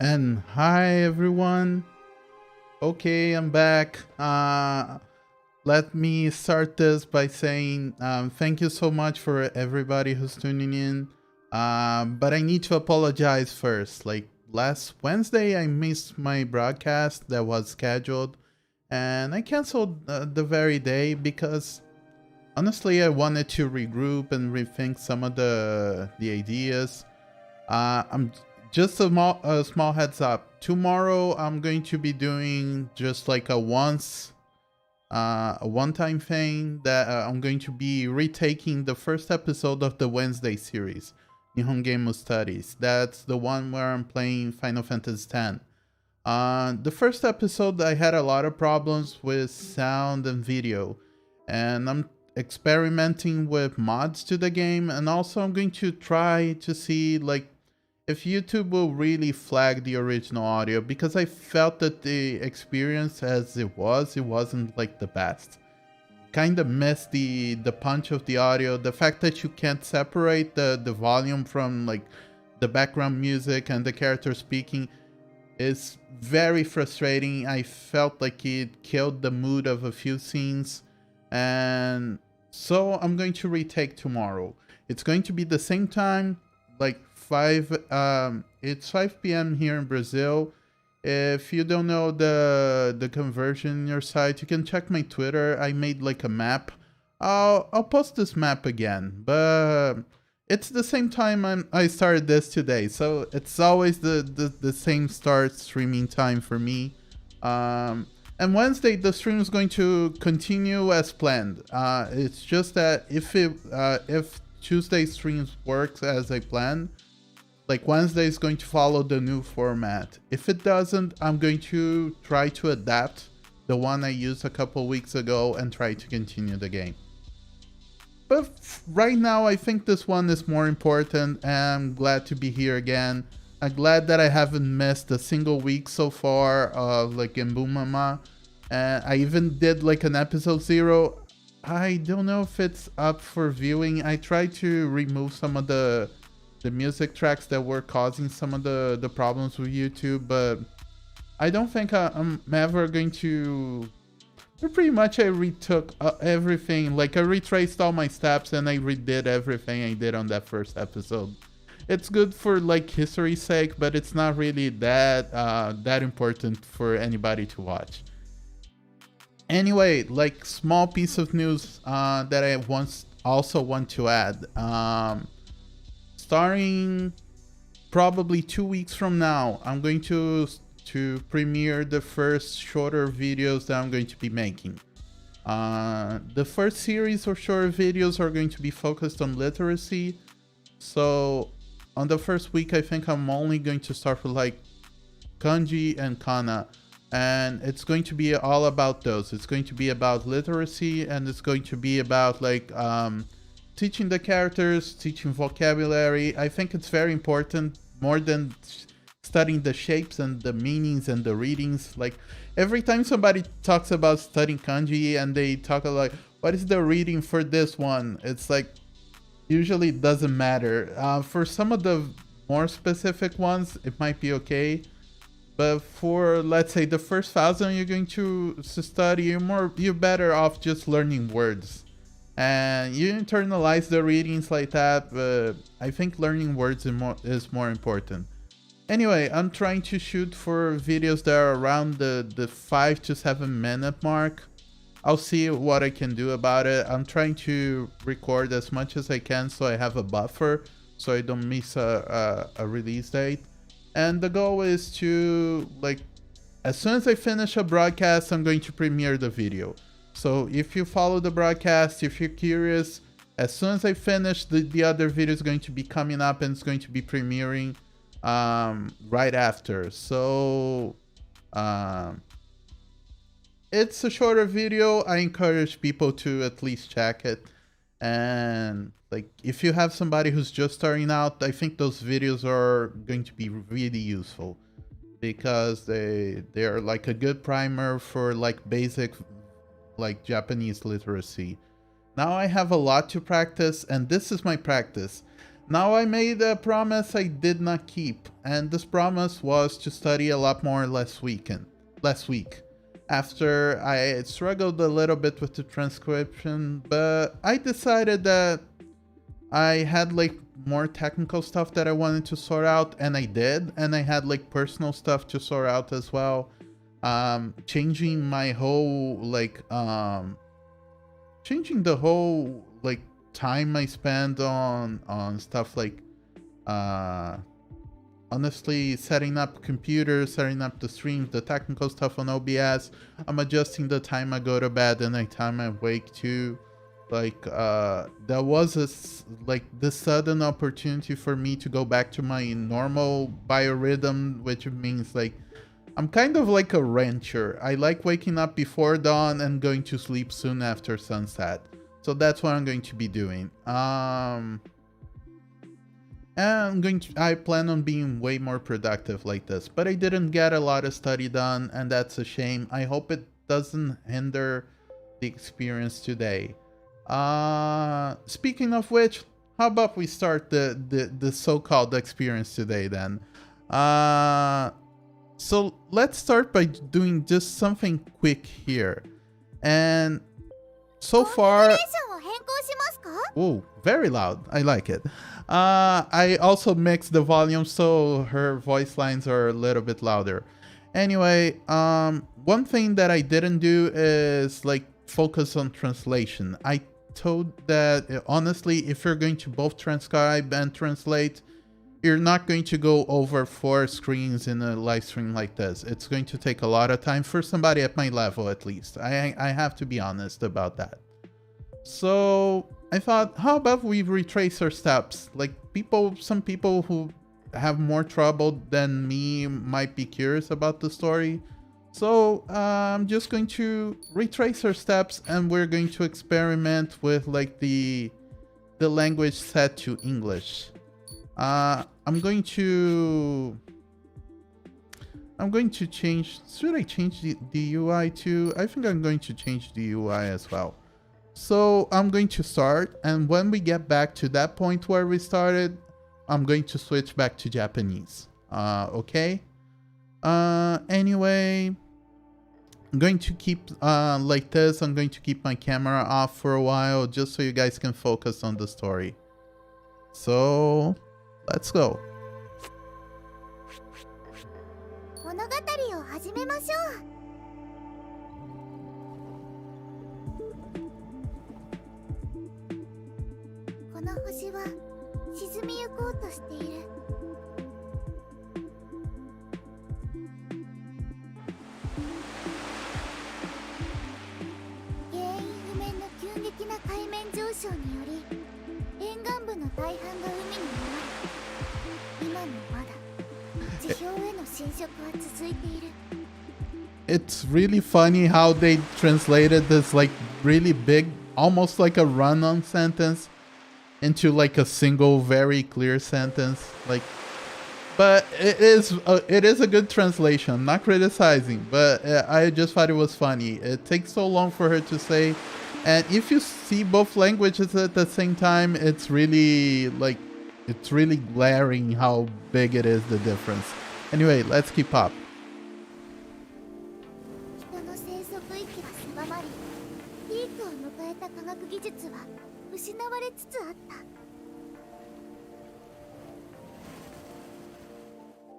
And hi everyone. Okay, I'm back. Let me start this by saying thank you so much for everybody who's tuning in. But I need to apologize first. Like last Wednesday, I missed my broadcast that was scheduled, and I canceled the very day because honestly, I wanted to regroup and rethink some of the ideas. I'm just a small heads up. Tomorrow I'm going to be doing just like a one-time thing that I'm going to be retaking the first episode of the Wednesday series, Nihon Game Studies. That's the one where I'm playing Final Fantasy X. The first episode I had a lot of problems with sound and video, and I'm experimenting with mods to the game, and also I'm going to try to see like if YouTube will really flag the original audio, because I felt that the experience as it wasn't like the best. Kind of missed the punch of the audio. The fact that you can't separate the volume from like the background music and the character speaking is very frustrating. I felt like it killed the mood of a few scenes, and so I'm going to retake tomorrow. It's going to be the same time, like 5 it's 5 p.m. here in Brazil. If you don't know the conversion in your site, you can check my Twitter. I made like a map. I'll post this map again, but it's the same time I started this today, so it's always the same start streaming time for me. And Wednesday the stream is going to continue as planned. It's just that if Tuesday streams works as I planned, like Wednesday is going to follow the new format. If it doesn't, I'm going to try to adapt the one I used a couple weeks ago and try to continue the game. But right now, I think this one is more important, and I'm glad to be here again. I'm glad that I haven't missed a single week so far of like原文Mama. And I even did like an episode 0. I don't know if it's up for viewing. I tried to remove some of the music tracks that were causing some of the problems with YouTube, but I don't think I'm ever going to. Pretty much I retook everything, like I retraced all my steps and I redid everything I did on that first episode. It's good for like history's sake, but it's not really that important for anybody to watch. Anyway, like small piece of news that I also want to add. Starting probably 2 weeks from now, I'm going to premiere the first shorter videos that I'm going to be making. The first series of shorter videos are going to be focused on literacy. So on the first week, I think I'm only going to start with like kanji and kana, and it's going to be all about those. It's going to be about literacy, and it's going to be about like teaching the characters, teaching vocabulary. I think it's very important, more than studying the shapes and the meanings and the readings. Like every time somebody talks about studying kanji and they talk like, what is the reading for this one? It's like, usually it doesn't matter. For some of the more specific ones, it might be okay. But for, let's say, the first 1,000 you're going to study, you're better off just learning words. And you internalize the readings like that, but I think learning words is more important. Anyway, I'm trying to shoot for videos that are around the 5 to 7 minute mark. I'll see what I can do about it. I'm trying to record as much as I can so I have a buffer, so I don't miss a release date. And the goal is to, like, as soon as I finish a broadcast, I'm going to premiere the video. So if you follow the broadcast, if you're curious, as soon as I finish, the other video is going to be coming up and it's going to be premiering right after. So it's a shorter video. I encourage people to at least check it. And like if you have somebody who's just starting out, I think those videos are going to be really useful, because they are like a good primer for like basic like Japanese literacy. Now I have a lot to practice, and this is my practice. Now I made a promise I did not keep, and this promise was to study a lot more last week. After I struggled a little bit with the transcription, but I decided that I had like more technical stuff that I wanted to sort out, and I did, and I had like personal stuff to sort out as well. Changing my whole changing the whole like time I spend on stuff like honestly setting up computers, setting up the streams, the technical stuff on OBS. I'm adjusting the time I go to bed and the time I wake too. Like there was this sudden opportunity for me to go back to my normal biorhythm, which means like I'm kind of like a rancher. I like waking up before dawn and going to sleep soon after sunset. So that's what I'm going to be doing. And I plan on being way more productive like this, but I didn't get a lot of study done, and that's a shame. I hope it doesn't hinder the experience today. Speaking of which, how about we start the so-called experience today then? So let's start by doing just something quick here. And so far... Oh, very loud. I like it. I also mixed the volume so her voice lines are a little bit louder. Anyway, one thing that I didn't do is like focus on translation. I told that honestly, if you're going to both transcribe and translate, you're not going to go over 4 screens in a live stream like this. It's going to take a lot of time for somebody at my level, at least. I have to be honest about that. So I thought, how about we retrace our steps? Like some people who have more trouble than me might be curious about the story. So I'm just going to retrace our steps, and we're going to experiment with like the language set to English. I'm going to change. Should I change the UI too? I think I'm going to change the UI as well. So I'm going to start, and when we get back to that point where we started, I'm going to switch back to Japanese. Okay? Anyway, I'm going to keep like this. I'm going to keep my camera off for a while just so you guys can focus on the story. So let's go. 物語を始めましょう。この星は沈みゆこうとしている。原因不明の急激な海面上昇により沿岸部の大半が海に埋まり、今もまだ地表への侵食は続いている。 It's really funny how they translated this like really big, almost like a run-on sentence into like a single very clear sentence. Like, but it is a good translation. I'm not criticizing, but I just thought it was funny. It takes so long for her to say, and if you see both languages at the same time, it's really glaring how big it is, the difference. Anyway, let's keep up. 人の生息域は狭まり、ピークを迎えた科学技術は失われつつあった。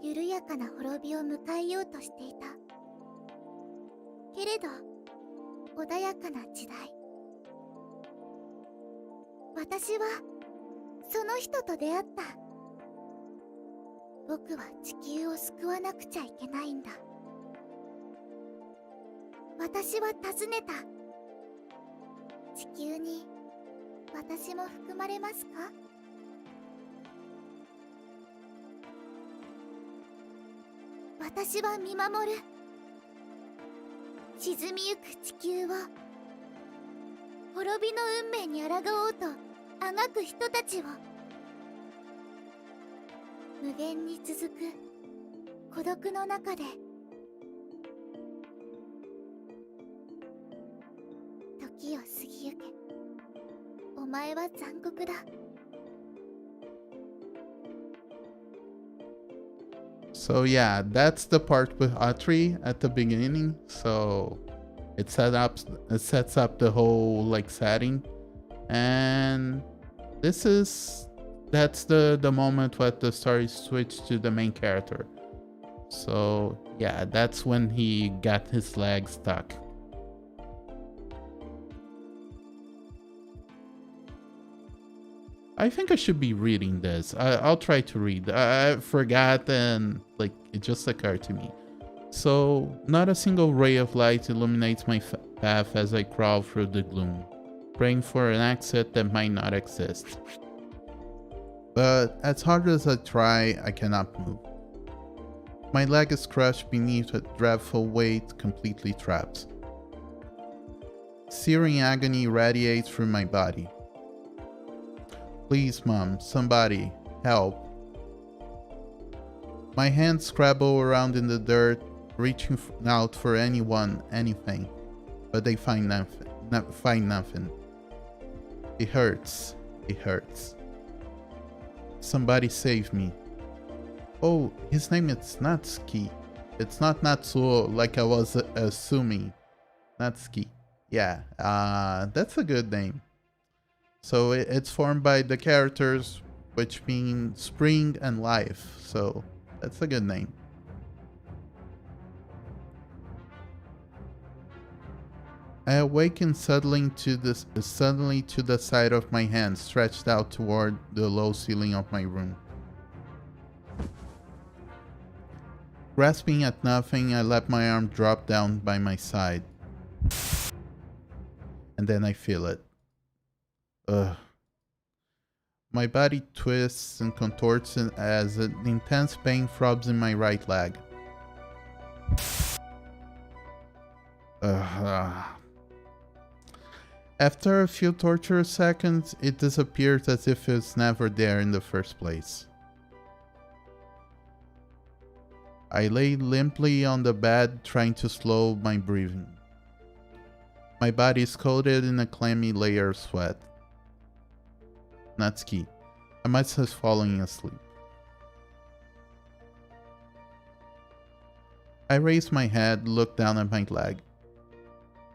緩やかな滅びを迎えようとしていた。けれど穏やかな時代、私はその人と出会った。僕は地球を救わなくちゃいけないんだ。私は尋ねた。地球に私も含まれますか？私は見守る。沈みゆく地球を、滅びの運命に抗おうとあがく人たちを。無限に続く孤独の中で、時を過ぎゆけ。お前は残酷だ。So yeah, that's the part with ATRI at the beginning. So it sets up the whole like setting, and that's the moment where the story switched to the main character. So yeah, that's when he got his leg stuck. I think I should be reading this. I'll try to read. I forgot and like it just occurred to me. So, not a single ray of light illuminates my path as I crawl through the gloom, praying for an exit that might not exist. But as hard as I try, I cannot move. My leg is crushed beneath a dreadful weight, completely trapped. Searing agony radiates through my body. Please, Mom, somebody, help. My hands scrabble around in the dirt, reaching out for anyone, anything, but they find nothing. It hurts. It hurts. Somebody save me. Oh, his name is Natsuki. It's not Natsuo like I was assuming. Natsuki. Yeah, that's a good name. So it's formed by the characters, which mean spring and life. So that's a good name. I awaken suddenly to the side of my hand stretched out toward the low ceiling of my room. Grasping at nothing, I let my arm drop down by my side. And then I feel it. Ugh. My body twists and contorts as an intense pain throbs in my right leg. Ugh. After a few torturous seconds, it disappears as if it was never there in the first place. I lay limply on the bed, trying to slow my breathing. My body is coated in a clammy layer of sweat. Natsuki, I must have fallen asleep. I raise my head, look down at my leg,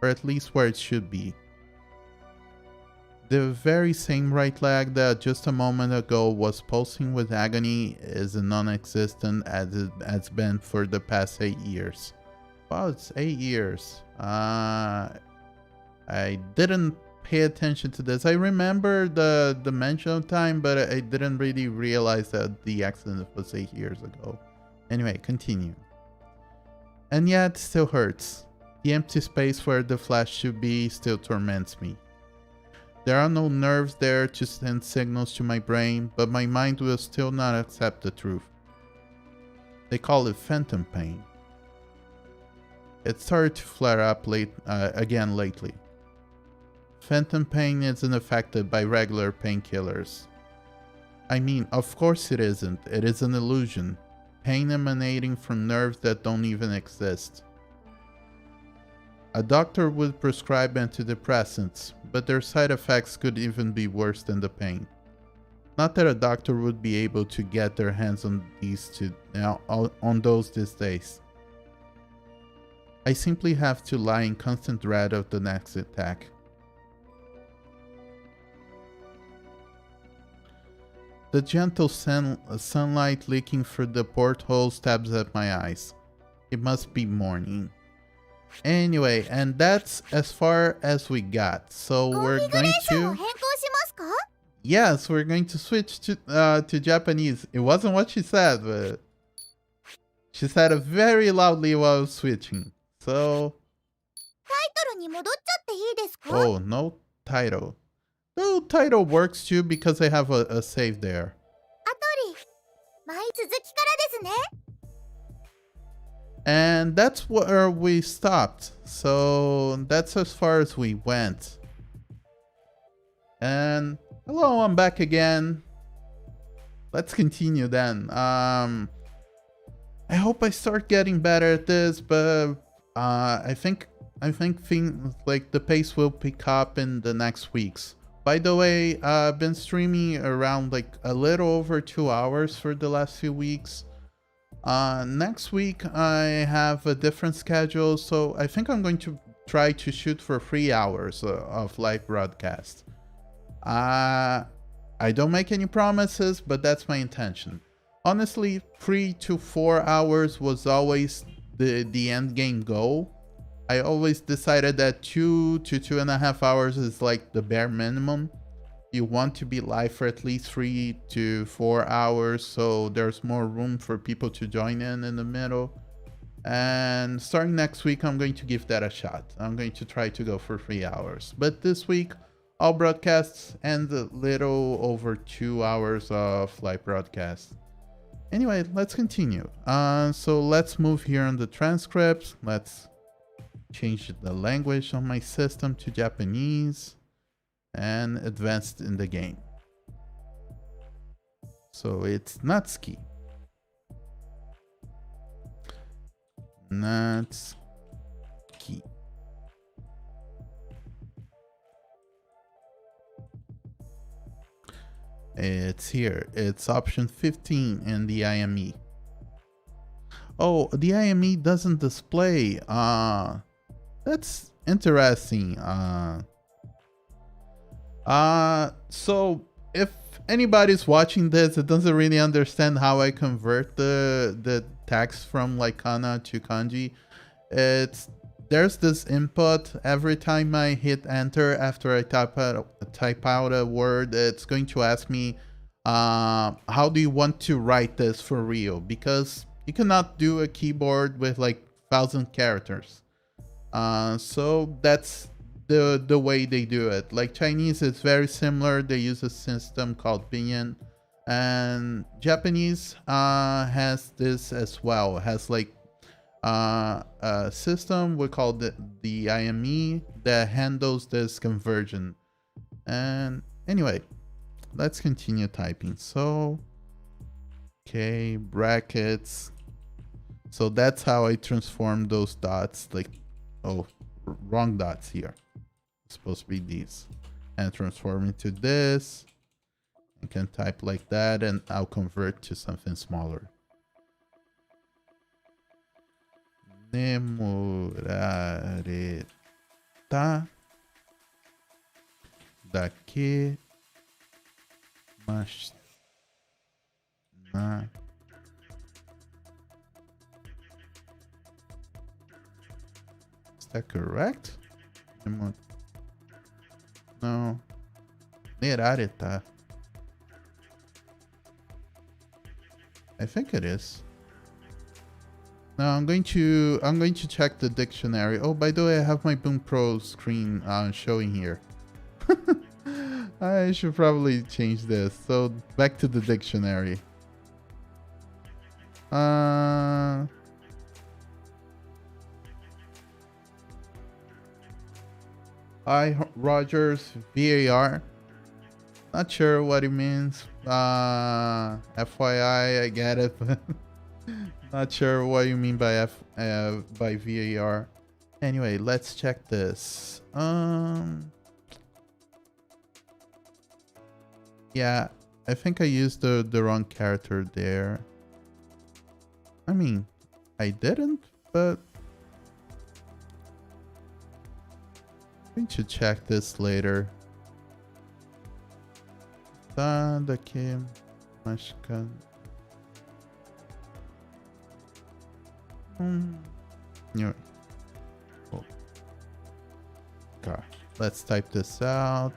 or at least where it should be. The very same right leg that just a moment ago was pulsing with agony is non-existent as it has been for the past 8 years. Wow, it's 8 years. I didn't pay attention to this. I remember the mention of time, but I didn't really realize that the accident was 8 years ago. Anyway, continue. And yet, it still hurts. The empty space where the flesh should be still torments me. There are no nerves there to send signals to my brain, but my mind will still not accept the truth. They call it phantom pain. It started to flare up again lately. Phantom pain isn't affected by regular painkillers. I mean, of course it isn't. It is an illusion. Pain emanating from nerves that don't even exist. A doctor would prescribe antidepressants, but their side effects could even be worse than the pain. Not that a doctor would be able to get their hands on those these days. I simply have to lie in constant dread of the next attack. The gentle sunlight leaking through the porthole stabs at my eyes. It must be morning. Anyway, and that's as far as we got. So we're going to... Yes, we're going to switch to Japanese. It wasn't what she said, but she said it very loudly while I was switching. So... Oh, no title. No title works too because I have a save there. And that's where we stopped. So that's as far as we went. And hello, I'm back again. Let's continue then. I hope I start getting better at this, but I think things like the pace will pick up in the next weeks. By the way, I've been streaming around like a little over 2 hours for the last few weeks. Next week I have a different schedule, so I think I'm going to try to shoot for 3 hours of live broadcast. I don't make any promises, but that's my intention. Honestly, 3 to 4 hours was always the end game goal. I always decided that 2 to 2.5 hours is like the bare minimum. You want to be live for at least 3 to 4 hours, so there's more room for people to join in the middle. And starting next week, I'm going to give that a shot. I'm going to try to go for 3 hours. But this week, all broadcasts and a little over 2 hours of live broadcast. Anyway, let's continue. So let's move here on the transcripts. Let's change the language on my system to Japanese and advanced in the game. So it's Natsuki. Natsuki. It's here. It's option 15 in the IME. Oh, the IME doesn't display. That's interesting. So if anybody's watching this, it doesn't really understand how I convert the text from like kana to kanji. There's this input every time I hit enter after I type out a word. It's going to ask me, how do you want to write this for real? Because you cannot do a keyboard with like 1,000 characters. So that's the way they do it. Like Chinese is very similar. They use a system called pinyin, and Japanese has this as well. It has like a system we call the IME that handles this conversion. And anyway, let's continue typing. So okay, brackets. So that's how I transform those dots. Like, oh, wrong dots here. It's supposed to be these, and transform into this. I can type like that and I'll convert to something smaller. Demorareta daqui mas na is that correct? No. Nerareta. I think it is. No, I'm going to check the dictionary. Oh, by the way, I have my Boom Pro screen showing here. I should probably change this. So back to the dictionary. Rogers VAR. Not sure what it means. FYI, I get it, but not sure what you mean by by VAR. Anyway, let's check this. Yeah, I think I used the wrong character there. I mean, I didn't, but I need to check this later. Daqui, Machina. Anyway. Oh. God. Let's type this out.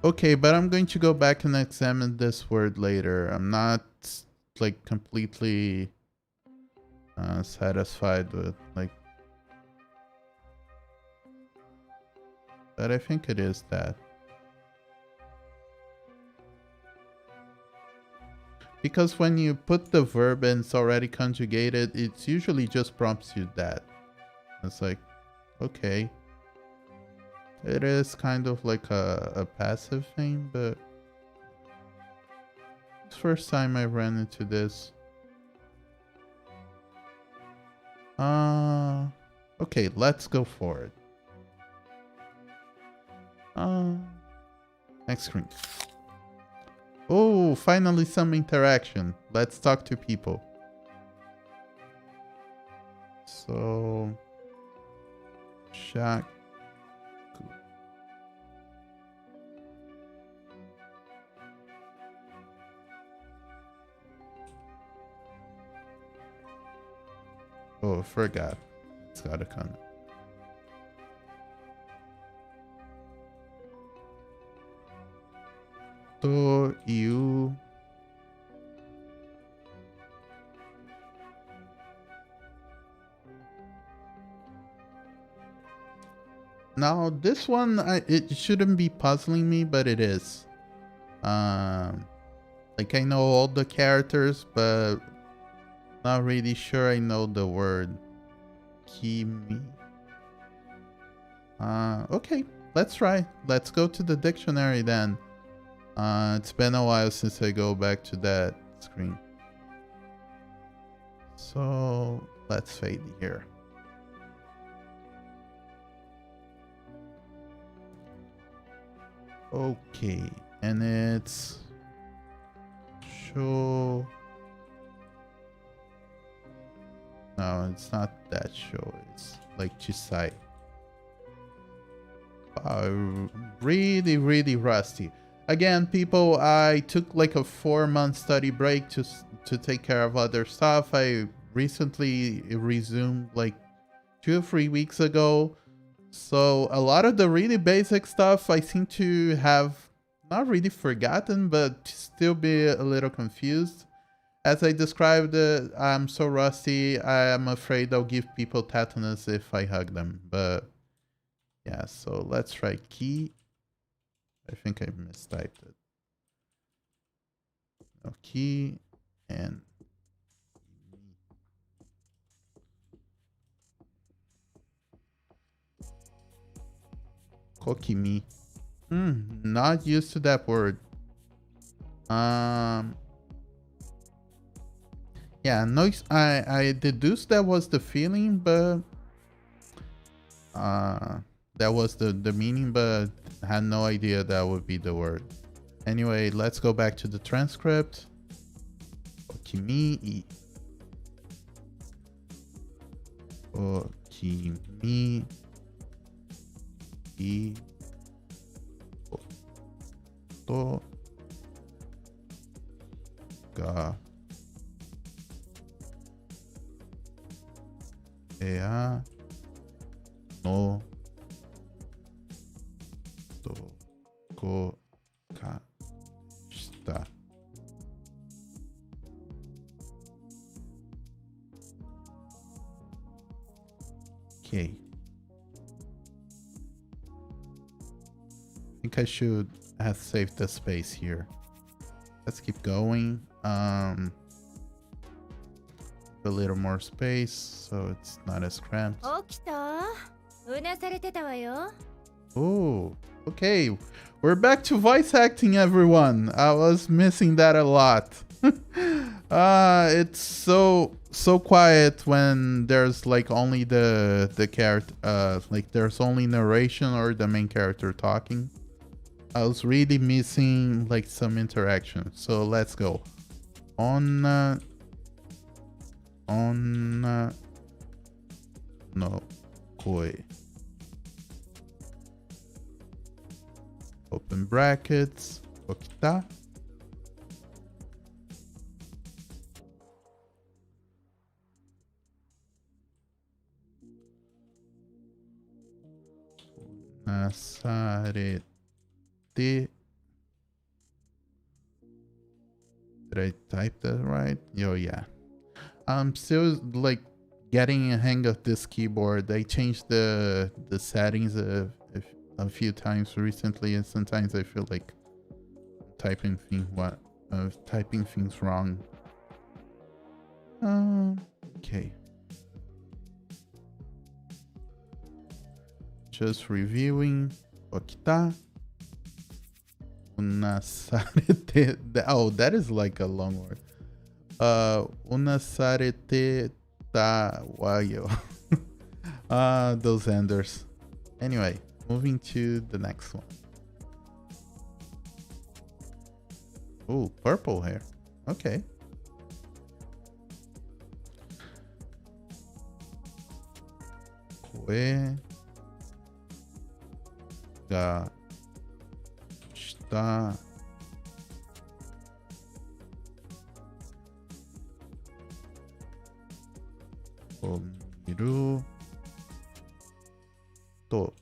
Okay, but I'm going to go back and examine this word later. I'm not like completely satisfied with like, but I think it is that. Because when you put the verb and it's already conjugated, it's usually just prompts you that. It's like, okay. It is kind of like a passive thing, but it's the first time I ran into this. Okay, let's go for it. Next screen. Oh, finally some interaction. Let's talk to people. So, Shaq. Oh, forgot. It's got a comment. To you. Now this one, it shouldn't be puzzling me, but it is. Like I know all the characters, but not really sure I know the word. Kimi. Okay, let's try. Let's go to the dictionary then. It's been a while since I go back to that screen. So let's fade here. Okay, and it's show. No, it's not that show. It's like Chisai. Really, really rusty. Again, people, I took like a 4-month study break to take care of other stuff. I recently resumed like 2 or 3 weeks ago. So a lot of the really basic stuff I seem to have not really forgotten, but still be a little confused. As I described it, I'm so rusty, I am afraid I'll give people tetanus if I hug them. But yeah, so let's try key. I think I mistyped it. No, key and kokimi. Not used to that word. Yeah, noise. I deduced that was the feeling, but that was the meaning, but I had no idea that would be the word. Anyway, let's go back to the transcript. Okimi. Okimi. To. Ga. Ea. No. To. Ko. Ka. Shita. Okay. I think I should have saved the space here. Let's keep going. A little more space so it's not as cramped. Oh, okay. We're back to voice acting, everyone. I was missing that a lot. It's so quiet when there's like only the character, like there's only narration or the main character talking. I was really missing like some interaction. So let's go. On no koi. Open brackets. Okita. Nasarete. Did I type that right? Yo, yeah. I'm still like getting a hang of this keyboard. I changed the settings a few times recently, and sometimes I feel like typing things wrong. Okay. Just reviewing. Okita. Unasarete. Oh, that is like a long word. Unasarete tawayo. Those enders. Anyway, moving to the next one. Oh, purple hair. Okay. Kue ga shita o miru to.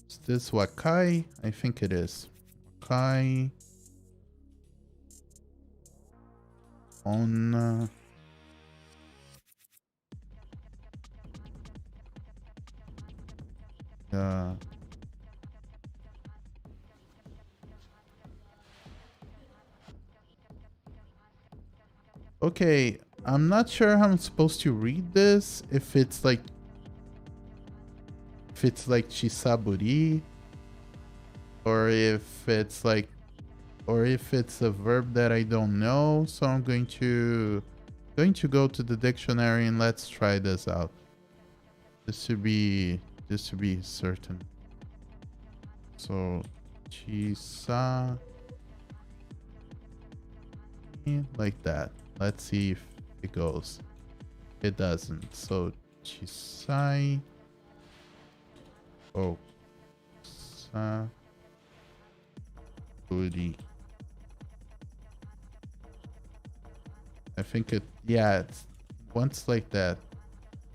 Is this wakai? I think it is. Wakai on okay, I'm not sure how I'm supposed to read this. If it's like chisaburi, or if it's a verb that I don't know. So I'm going to go to the dictionary and let's try this out. Just to be certain. So chisa, like that. Let's see if it goes. It doesn't. So chisai. Oh, saburi. I think it's once like that.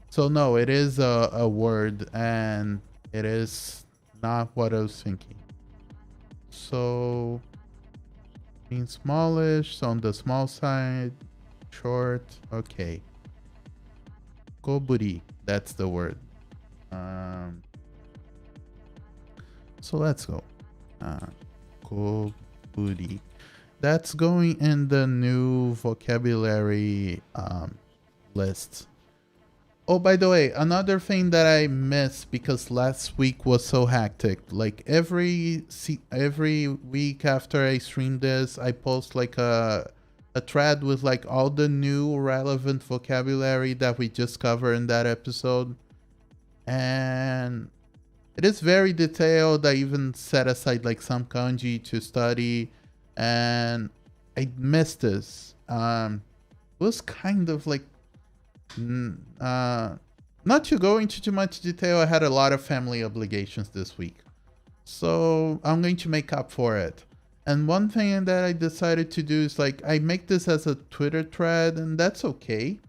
So no, it is a word, and it is not what I was thinking. So being smallish, so on the small side, short. Okay. Koburi, that's the word. So let's go. Koburi. That's going in the new vocabulary list. Oh, by the way, another thing that I missed because last week was so hectic. Like every week after I stream this, I post like a thread with like all the new relevant vocabulary that we just covered in that episode. And it is very detailed. I even set aside like some kanji to study, and I missed this. It was kind of like not to go into too much detail. I had a lot of family obligations this week, so I'm going to make up for it. And one thing that I decided to do is like I make this as a Twitter thread, and that's okay.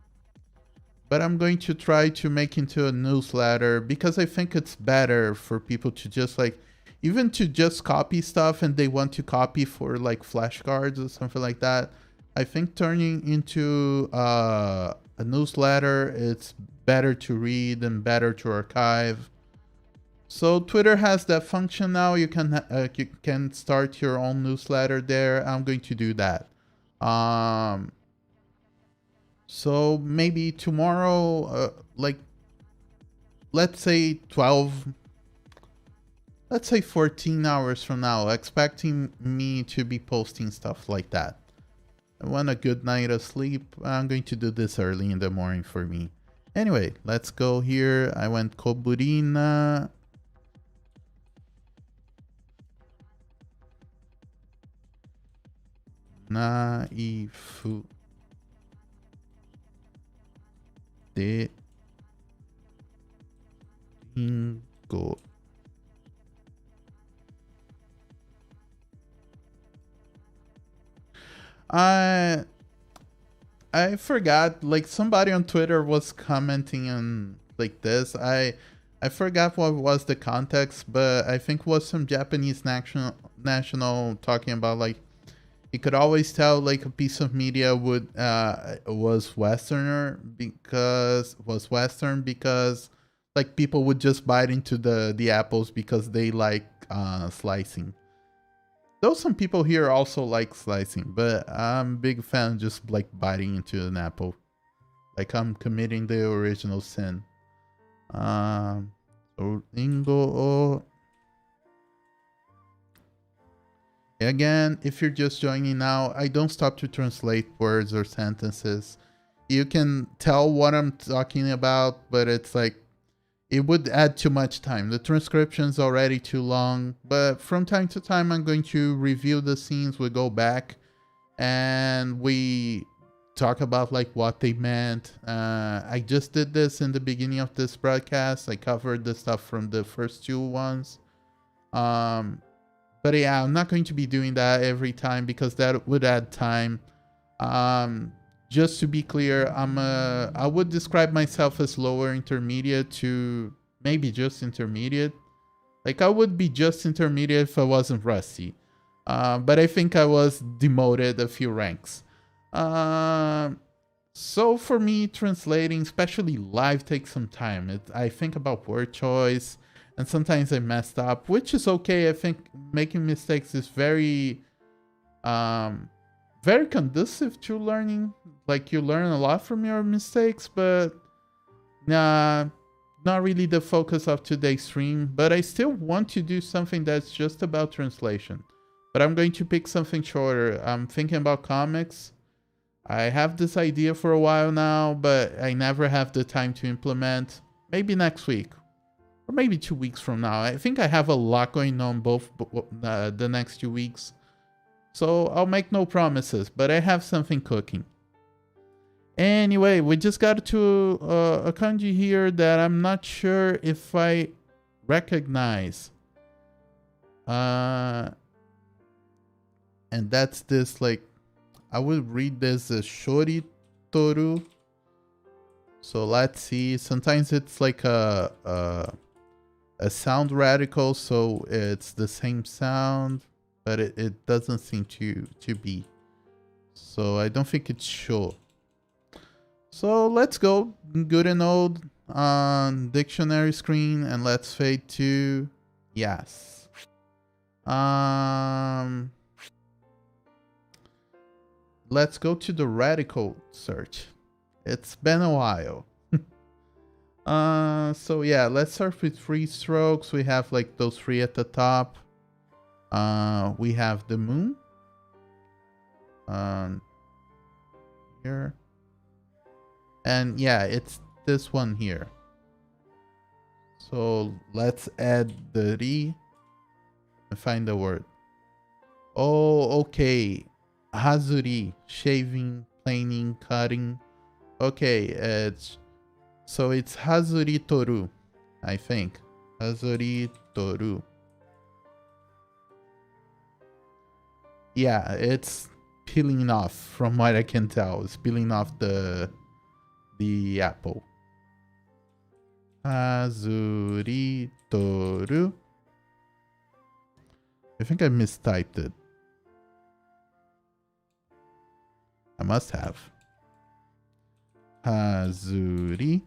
But I'm going to try to make into a newsletter because I think it's better for people to just like, even to just copy stuff and they want to copy for like flashcards or something like that. I think turning into a newsletter, it's better to read and better to archive. So Twitter has that function now. You can start your own newsletter there. I'm going to do that. So maybe tomorrow, like, let's say 14 hours from now, expecting me to be posting stuff like that. I want a good night of sleep. I'm going to do this early in the morning for me. Anyway, let's go here. I went Koburina. Naifu. De Ingo. I forgot, like somebody on Twitter was commenting on like this. I forgot what was the context, but I think it was some Japanese national talking about like you could always tell like a piece of media was Western because like people would just bite into the apples because they like slicing. Though some people here also like slicing, but I'm a big fan of just like biting into an apple. Like I'm committing the original sin. So Ingo. Again, if you're just joining now, I don't stop to translate words or sentences. You can tell what I'm talking about, but it's like it would add too much time. The transcription's already too long, but from time to time I'm going to review the scenes. We go back and we talk about like what they meant. I just did this in the beginning of this broadcast. I covered the stuff from the first two ones. But yeah, I'm not going to be doing that every time because that would add time. Just to be clear, I would describe myself as lower intermediate to maybe just intermediate. Like I would be just intermediate if I wasn't rusty. But I think I was demoted a few ranks. So for me, translating, especially live, takes some time. I think about word choice, and sometimes I messed up, which is okay. I think making mistakes is very conducive to learning. Like you learn a lot from your mistakes, but nah, not really the focus of today's stream. But I still want to do something that's just about translation. But I'm going to pick something shorter. I'm thinking about comics. I have this idea for a while now, but I never have the time to implement. Maybe next week, or maybe 2 weeks from now. I think I have a lot going on both the next 2 weeks. So I'll make no promises, but I have something cooking. Anyway, we just got to a kanji here that I'm not sure if I recognize. And that's this, like, I would read this as shoritoru. So let's see. Sometimes it's like a sound radical, so it's the same sound, but it doesn't seem to be. So I don't think it's sho. So let's go good and old on dictionary screen and let's fade to yes. Let's go to the radical search. It's been a while. So yeah, let's start with three strokes. We have like those three at the top. We have the moon. Here. And yeah, it's this one here. So let's add the ri and find the word. Oh, okay. Hazuri, shaving, planing, cutting. Okay, it's hazuri toru, I think. Hazuri toru. Yeah, it's peeling off from what I can tell. It's peeling off the apple. Hazuri toru. I think I mistyped it. I must have. Hazuri.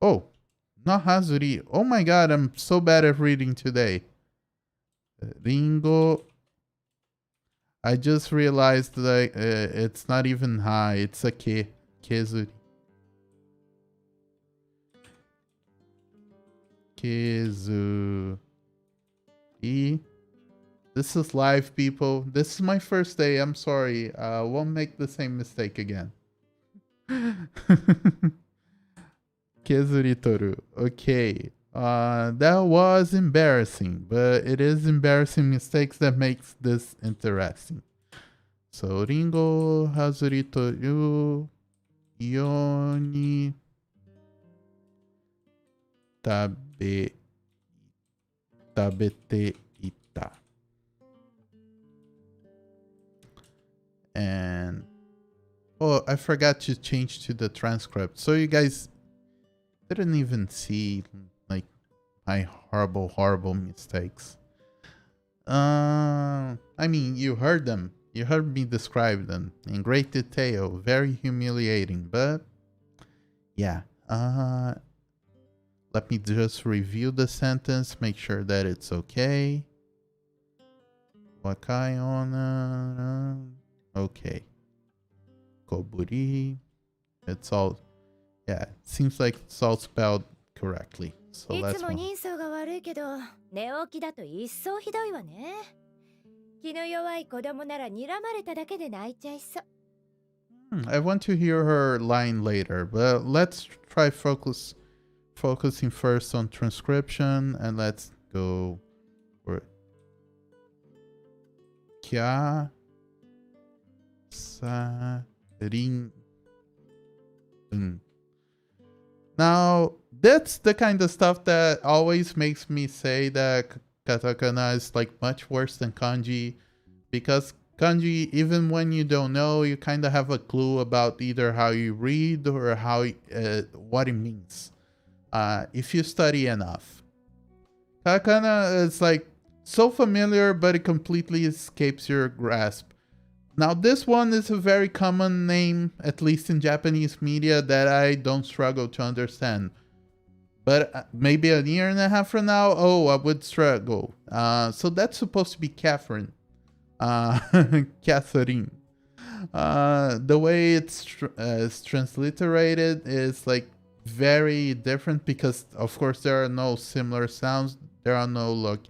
Oh, not Hazuri. Oh my god, I'm so bad at reading today. Ringo. I just realized that it's not even high. It's a ke. Kezuri. Kezuri. This is live, people. This is my first day. I'm sorry. I won't make the same mistake again. Kezuri toru. Okay. That was embarrassing, but it is embarrassing mistakes that makes this interesting. So, Ringo hazuri toru yoni tabete ita. And oh, I forgot to change to the transcript. So you guys didn't even see like my horrible mistakes. I mean, you heard them. You heard me describe them in great detail. Very humiliating, but yeah. Let me just review the sentence, make sure that it's okay. Wakayona. Okay. Koburi. It's all, yeah, it seems like it's all spelled correctly. So let's move. いつも人相が悪いけど、寝起きだと一層ひどいわね。気の弱い子供なら睨まれただけで泣いちゃいそう。I want to hear her line later, but let's try focusing first on transcription, and let's go for Kya Sarin. Now, that's the kind of stuff that always makes me say that katakana is like much worse than kanji, because kanji, even when you don't know, you kind of have a clue about either how you read or how what it means if you study enough. Katakana is like so familiar, but it completely escapes your grasp. Now, this one is a very common name, at least in Japanese media, that I don't struggle to understand. But maybe a year and a half from now, I would struggle. So that's supposed to be Catherine. Catherine. The way it's transliterated is like very different because, of course, there are no similar sounds. There are no like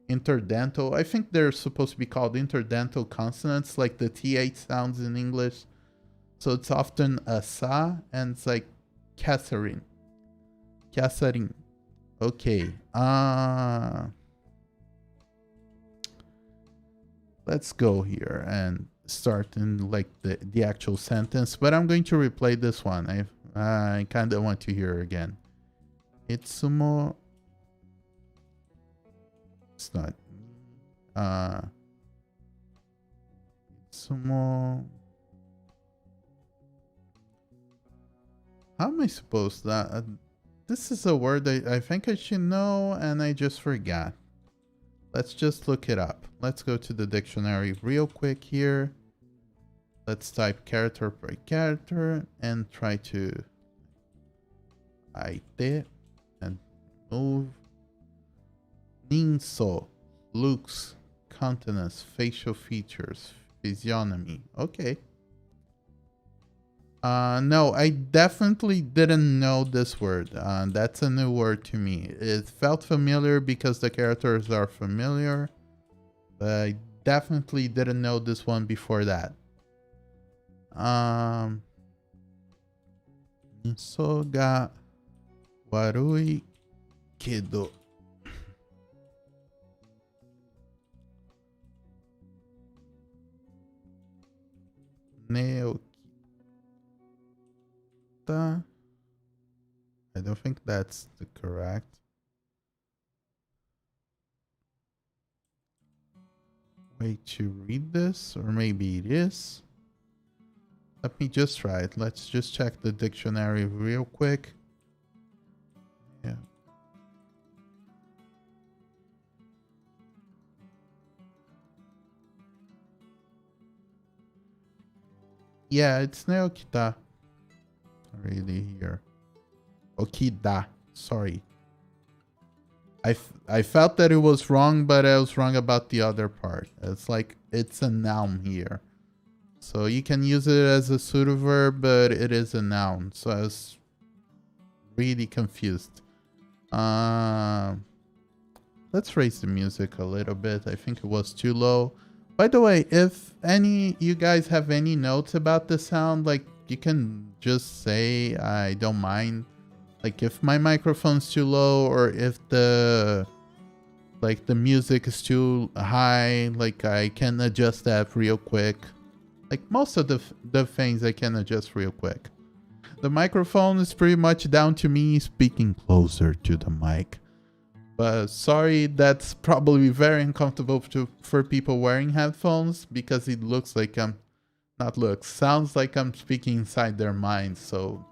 interdental. I think they're supposed to be called interdental consonants, like the TH sounds in English. So it's often a sa, and it's like Catherine. Catherine. Okay. Let's go here and start in like the actual sentence, but I'm going to replay this one. I kind of want to hear it again. Itsumo. It's not. Itsumo. How am I supposed to? This is a word I think I should know, and I just forgot. Let's just look it up. Let's go to the dictionary real quick here. Let's type character per character and try to aite and move. Ninso, looks, countenance, facial features, physiognomy. Okay. No, I definitely didn't know this word. That's a new word to me. It felt familiar because the characters are familiar, but I definitely didn't know this one before that. Niso ga warui kedo. Neo. I don't think that's the correct. Way to read this, or maybe it is. Let me just try it. Let's just check the dictionary real quick. Yeah. Yeah, it's Neokita. Really here. Okida. Sorry. I felt that it was wrong, but I was wrong about the other part. It's like it's a noun here. So you can use it as a pseudoverb, but it is a noun. So I was really confused. Let's raise the music a little bit. I think it was too low. By the way, if any you guys have any notes about the sound, like you can just say I don't mind. Like if my microphone's too low, or if the music is too high, like I can adjust that real quick. Like most of the things I can adjust real quick. The microphone is pretty much down to me speaking closer to the mic. But sorry, that's probably very uncomfortable for people wearing headphones, because it looks like sounds like I'm speaking inside their minds. So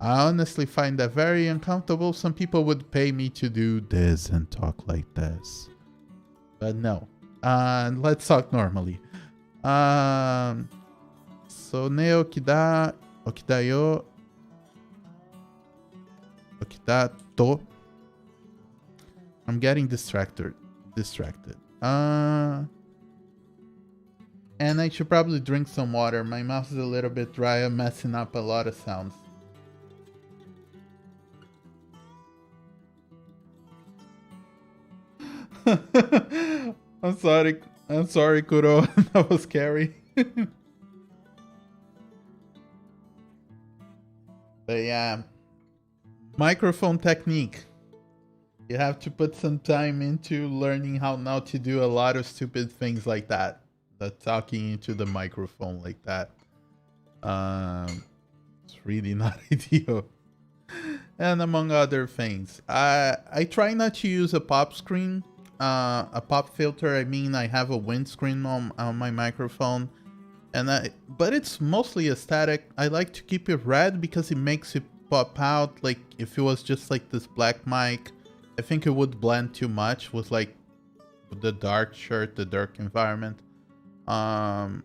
I honestly find that very uncomfortable. Some people would pay me to do this and talk like this. But no. Let's talk normally. So ne okida yo okida to. I'm getting distracted. And I should probably drink some water. My mouth is a little bit dry. I'm messing up a lot of sounds. I'm sorry, Kuro. That was scary. But yeah, microphone technique. You have to put some time into learning how not to do a lot of stupid things like that. The talking into the microphone like that. It's really not ideal. And among other things, I try not to use a pop screen, a pop filter. I mean, I have a windscreen on my microphone, but it's mostly a static. I like to keep it red because it makes it pop out. Like if it was just like this black mic, I think it would blend too much with like the dark shirt, the dark environment. But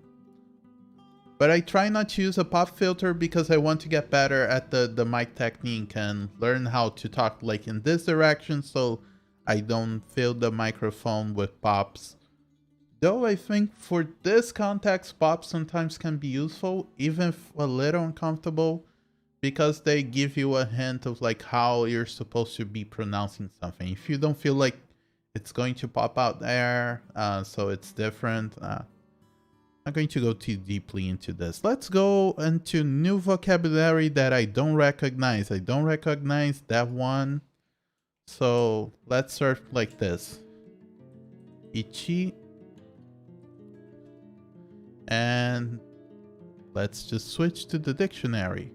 I try not to use a pop filter because I want to get better at the mic technique and learn how to talk like in this direction so I don't fill the microphone with pops. Though I think for this context, pops sometimes can be useful, even if a little uncomfortable, because they give you a hint of like how you're supposed to be pronouncing something. If you don't feel like it's going to pop out there, so it's different. I'm not going to go too deeply into this. Let's go into new vocabulary that I don't recognize. I don't recognize that one. So let's start like this. Ichi. And let's just switch to the dictionary.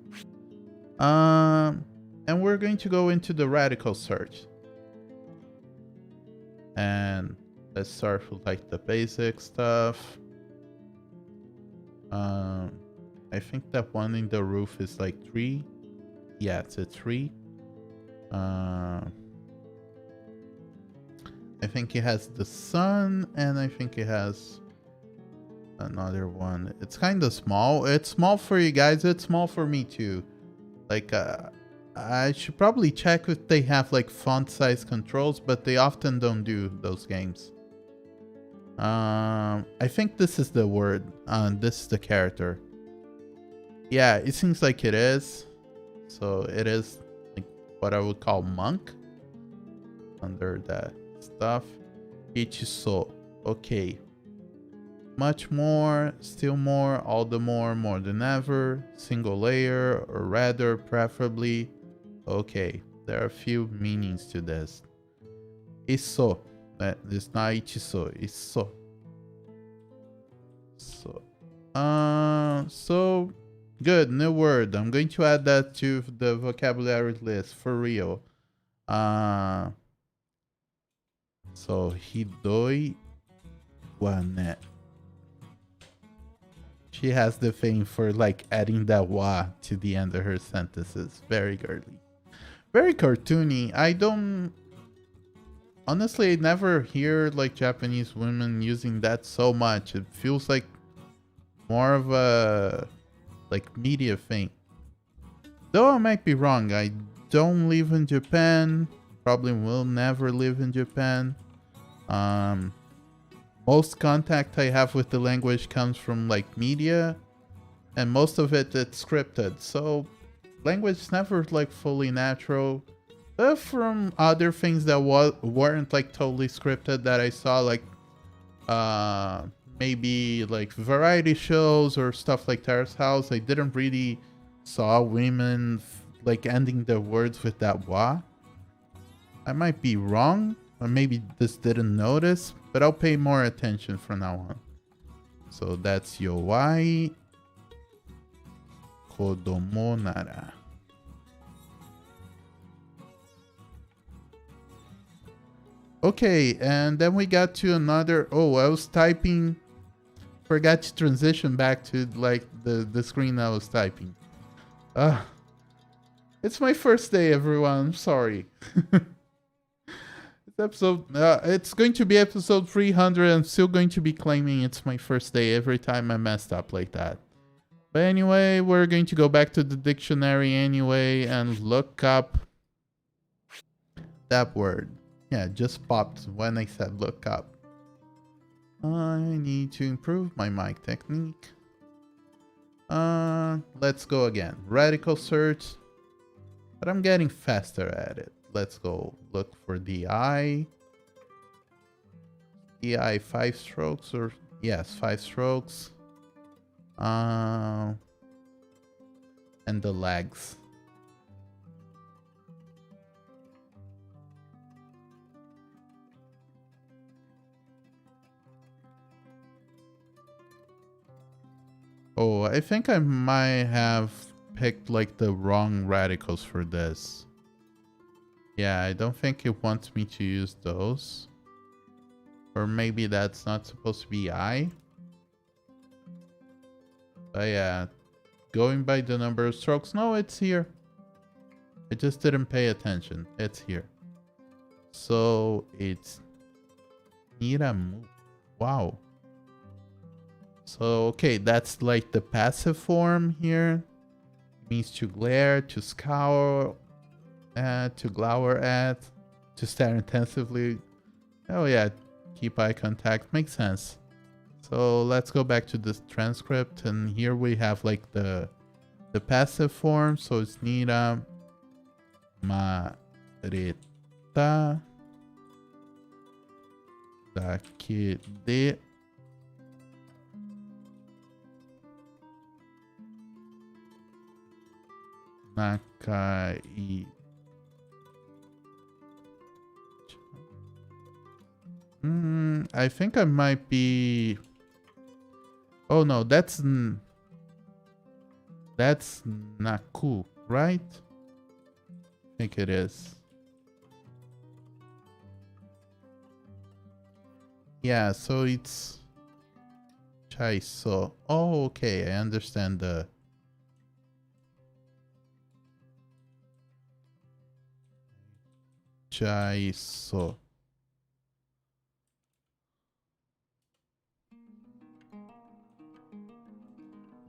And we're going to go into the radical search. And let's start with like the basic stuff. I think that one in the roof is like 3. Yeah, it's a 3. I think it has the sun, and I think it has another one. It's kind of small. It's small for you guys. It's small for me too. Like, I should probably check if they have like font size controls, but they often don't do those games. I think this is the word. This is the character. Yeah, it seems like it is. So it is like what I would call monk. Under that stuff. Ichiso. Okay. Much more, still more, all the more than ever. Single layer, or rather, preferably. Okay, there are a few meanings to this. Isso. It's not ichiso, it's so. So good, new word. I'm going to add that to the vocabulary list for real. So hidoi wa ne. She has the thing for like adding that wa to the end of her sentences. Very girly. Very cartoony. Honestly, I never hear like Japanese women using that so much. It feels like more of a like media thing. Though I might be wrong. I don't live in Japan. Probably will never live in Japan. Most contact I have with the language comes from like media, and most of it's scripted. So language is never like fully natural. From other things that weren't like totally scripted that I saw, like maybe like variety shows or stuff like Terrace House, I didn't really saw women like ending their words with that wa. I might be wrong, or maybe this didn't notice, but I'll pay more attention from now on. So that's yowai kodomo nara. Okay, and then we got to another. Oh, I was typing. Forgot to transition back to like the screen I was typing. It's my first day, everyone. I'm sorry. This episode, it's going to be episode 300. I'm still going to be claiming it's my first day every time I messed up like that. But anyway, we're going to go back to the dictionary anyway and look up that word. Yeah, just popped when I said look up. I need to improve my mic technique. Let's go again. Radical search. But I'm getting faster at it. Let's go look for DI. DI 5 strokes or yes, 5 strokes. And the lags. I think I might have picked like the wrong radicals for this. Yeah, I don't think it wants me to use those. Or maybe that's not supposed to be I. But yeah, going by the number of strokes. No, it's here. I just didn't pay attention. It's here. So it's Niramu. Wow. So, okay, that's like the passive form here. It means to glare, to scour at, to glower at, to stare intensively. Oh yeah, keep eye contact. Makes sense. So let's go back to this transcript, and here we have like the passive form. So it's Nira Mareta daqui de Nakai. I think I might be. Oh no, that's Naku, right? I think it is. Yeah, so it's Chaiso. Oh, okay, I understand the. Chaiso.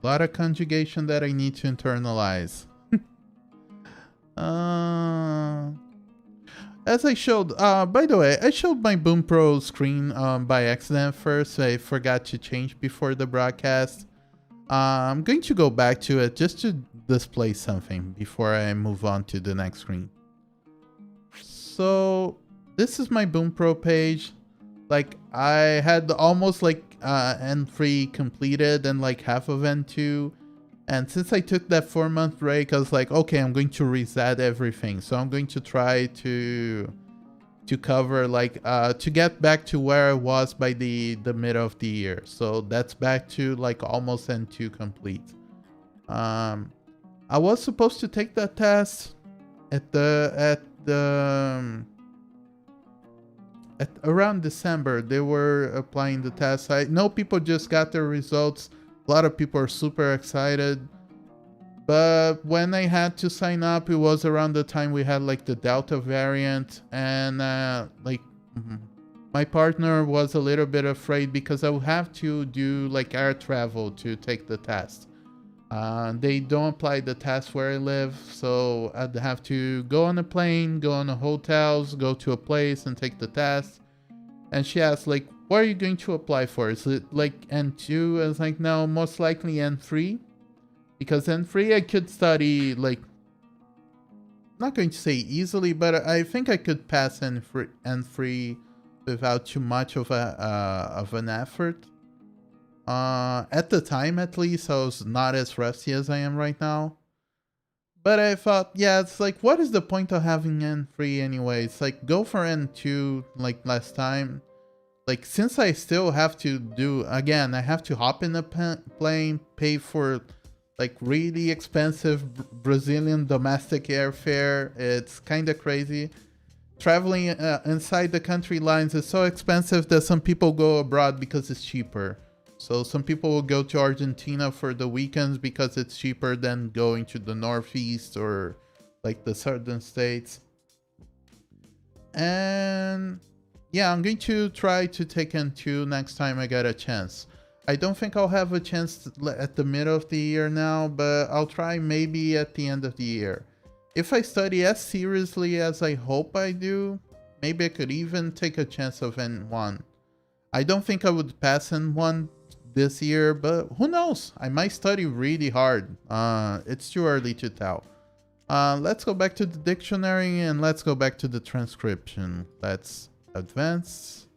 A lot of conjugation that I need to internalize. As I showed, by the way, I showed my Boom Pro screen by accident first. I forgot to change before the broadcast. I'm going to go back to it just to display something before I move on to the next screen. So this is my Boom Pro page. Like I had almost like N3 completed and like half of N2. And since I took that 4-month break, I was like, okay, I'm going to reset everything. So I'm going to try to cover like to get back to where I was by the middle of the year. So that's back to like almost N2 complete. I was supposed to take that test at around December. They were applying the test. I know people just got their results. A lot of people are super excited. But when I had to sign up, it was around the time we had like the Delta variant. And my partner was a little bit afraid because I would have to do like air travel to take the test. They don't apply the test where I live, so I'd have to go on a plane, go on a hotels, go to a place and take the test. And she asked like, what are you going to apply for? Is it like N2? I was like, no, most likely N3. Because N3 I could study like, not going to say easily, but I think I could pass N3 without too much of an effort. At the time, at least, I was not as rusty as I am right now. But I thought, yeah, it's like, what is the point of having N3 anyway? It's like, go for N2 like last time. Like, since I still have to do, again, I have to hop in a plane, pay for like really expensive Brazilian domestic airfare. It's kind of crazy. Traveling inside the country lines is so expensive that some people go abroad because it's cheaper. So some people will go to Argentina for the weekends because it's cheaper than going to the Northeast or like the southern states. And yeah, I'm going to try to take N2 next time I get a chance. I don't think I'll have a chance at the middle of the year now, but I'll try maybe at the end of the year. If I study as seriously as I hope I do, maybe I could even take a chance of N1. I don't think I would pass N1 this year, but who knows? I might study really hard. It's too early to tell. Let's go back to the dictionary and let's go back to the transcription. Let's advance.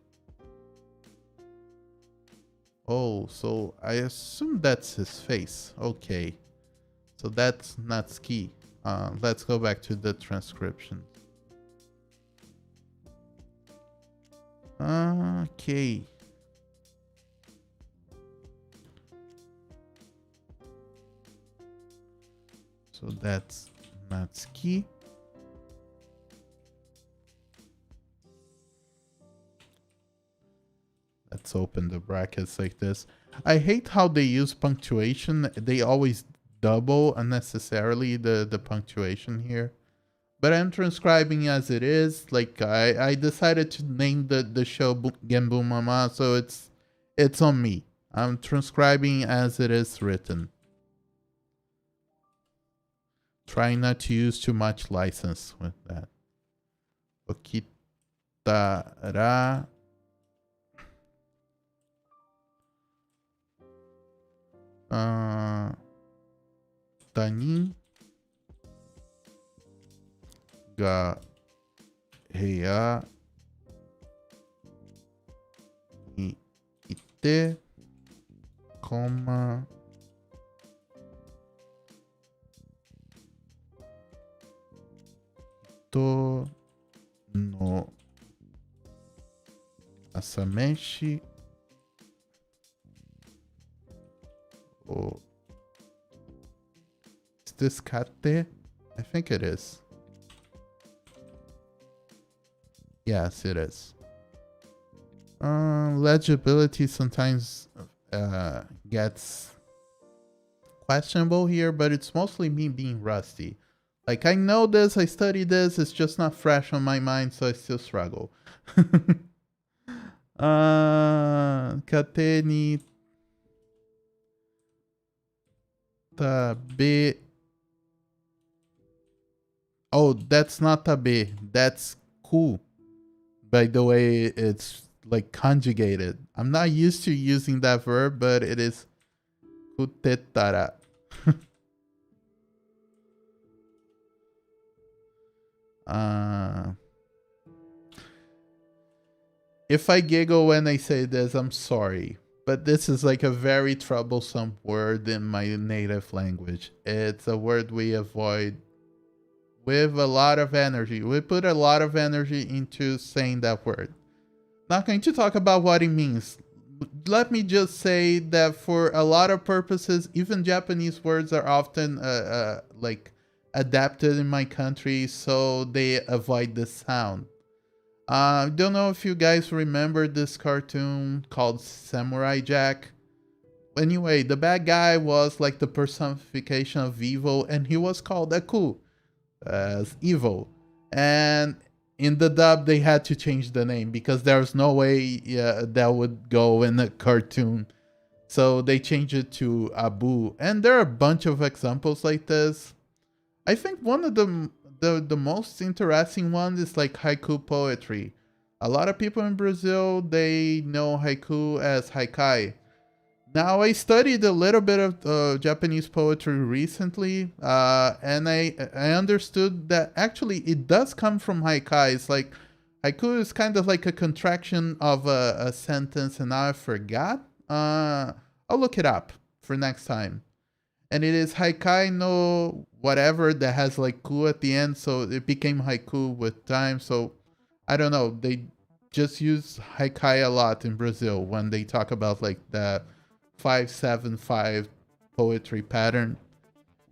Oh, so I assume that's his face. Okay. So that's Natsuki. Let's go back to the transcription. Okay. So that's Natsuki. Let's open the brackets like this. I hate how they use punctuation. They always double unnecessarily the punctuation here. But I'm transcribing as it is. Like I decided to name the show Genbu Mama, so it's on me. I'm transcribing as it is written. Trying not to use too much license with that. Okitara. Tanin ga heya ni ite, koma, to no asameshi o. Is this kate? I think it is. Yes, it is. Legibility sometimes gets questionable here, but it's mostly me being rusty. Like, I know this, I studied this, it's just not fresh on my mind, so I still struggle. Kate ni tabe. Oh, that's not tabe, that's ku. By the way, it's like conjugated. I'm not used to using that verb, but it is kutetara. If I giggle when I say this, I'm sorry. But this is like a very troublesome word in my native language. It's a word we avoid with a lot of energy. We put a lot of energy into saying that word. Not going to talk about what it means. Let me just say that for a lot of purposes, even Japanese words are often like adapted in my country, so they avoid the sound. I don't know if you guys remember this cartoon called Samurai Jack. Anyway, the bad guy was like the personification of evil, and he was called Aku as evil. And in the dub, they had to change the name because there's no way that would go in a cartoon. So they changed it to Abu. And there are a bunch of examples like this. I think one of the most interesting ones is like haiku poetry. A lot of people in Brazil, they know haiku as haikai. Now, I studied a little bit of Japanese poetry recently, and I understood that actually it does come from haikai. It's like haiku is kind of like a contraction of a sentence, and now I forgot. I'll look it up for next time. And it is haikai no whatever that has like ku at the end, so it became haiku with time. So I don't know. They just use haikai a lot in Brazil when they talk about like that 5-7-5 poetry pattern.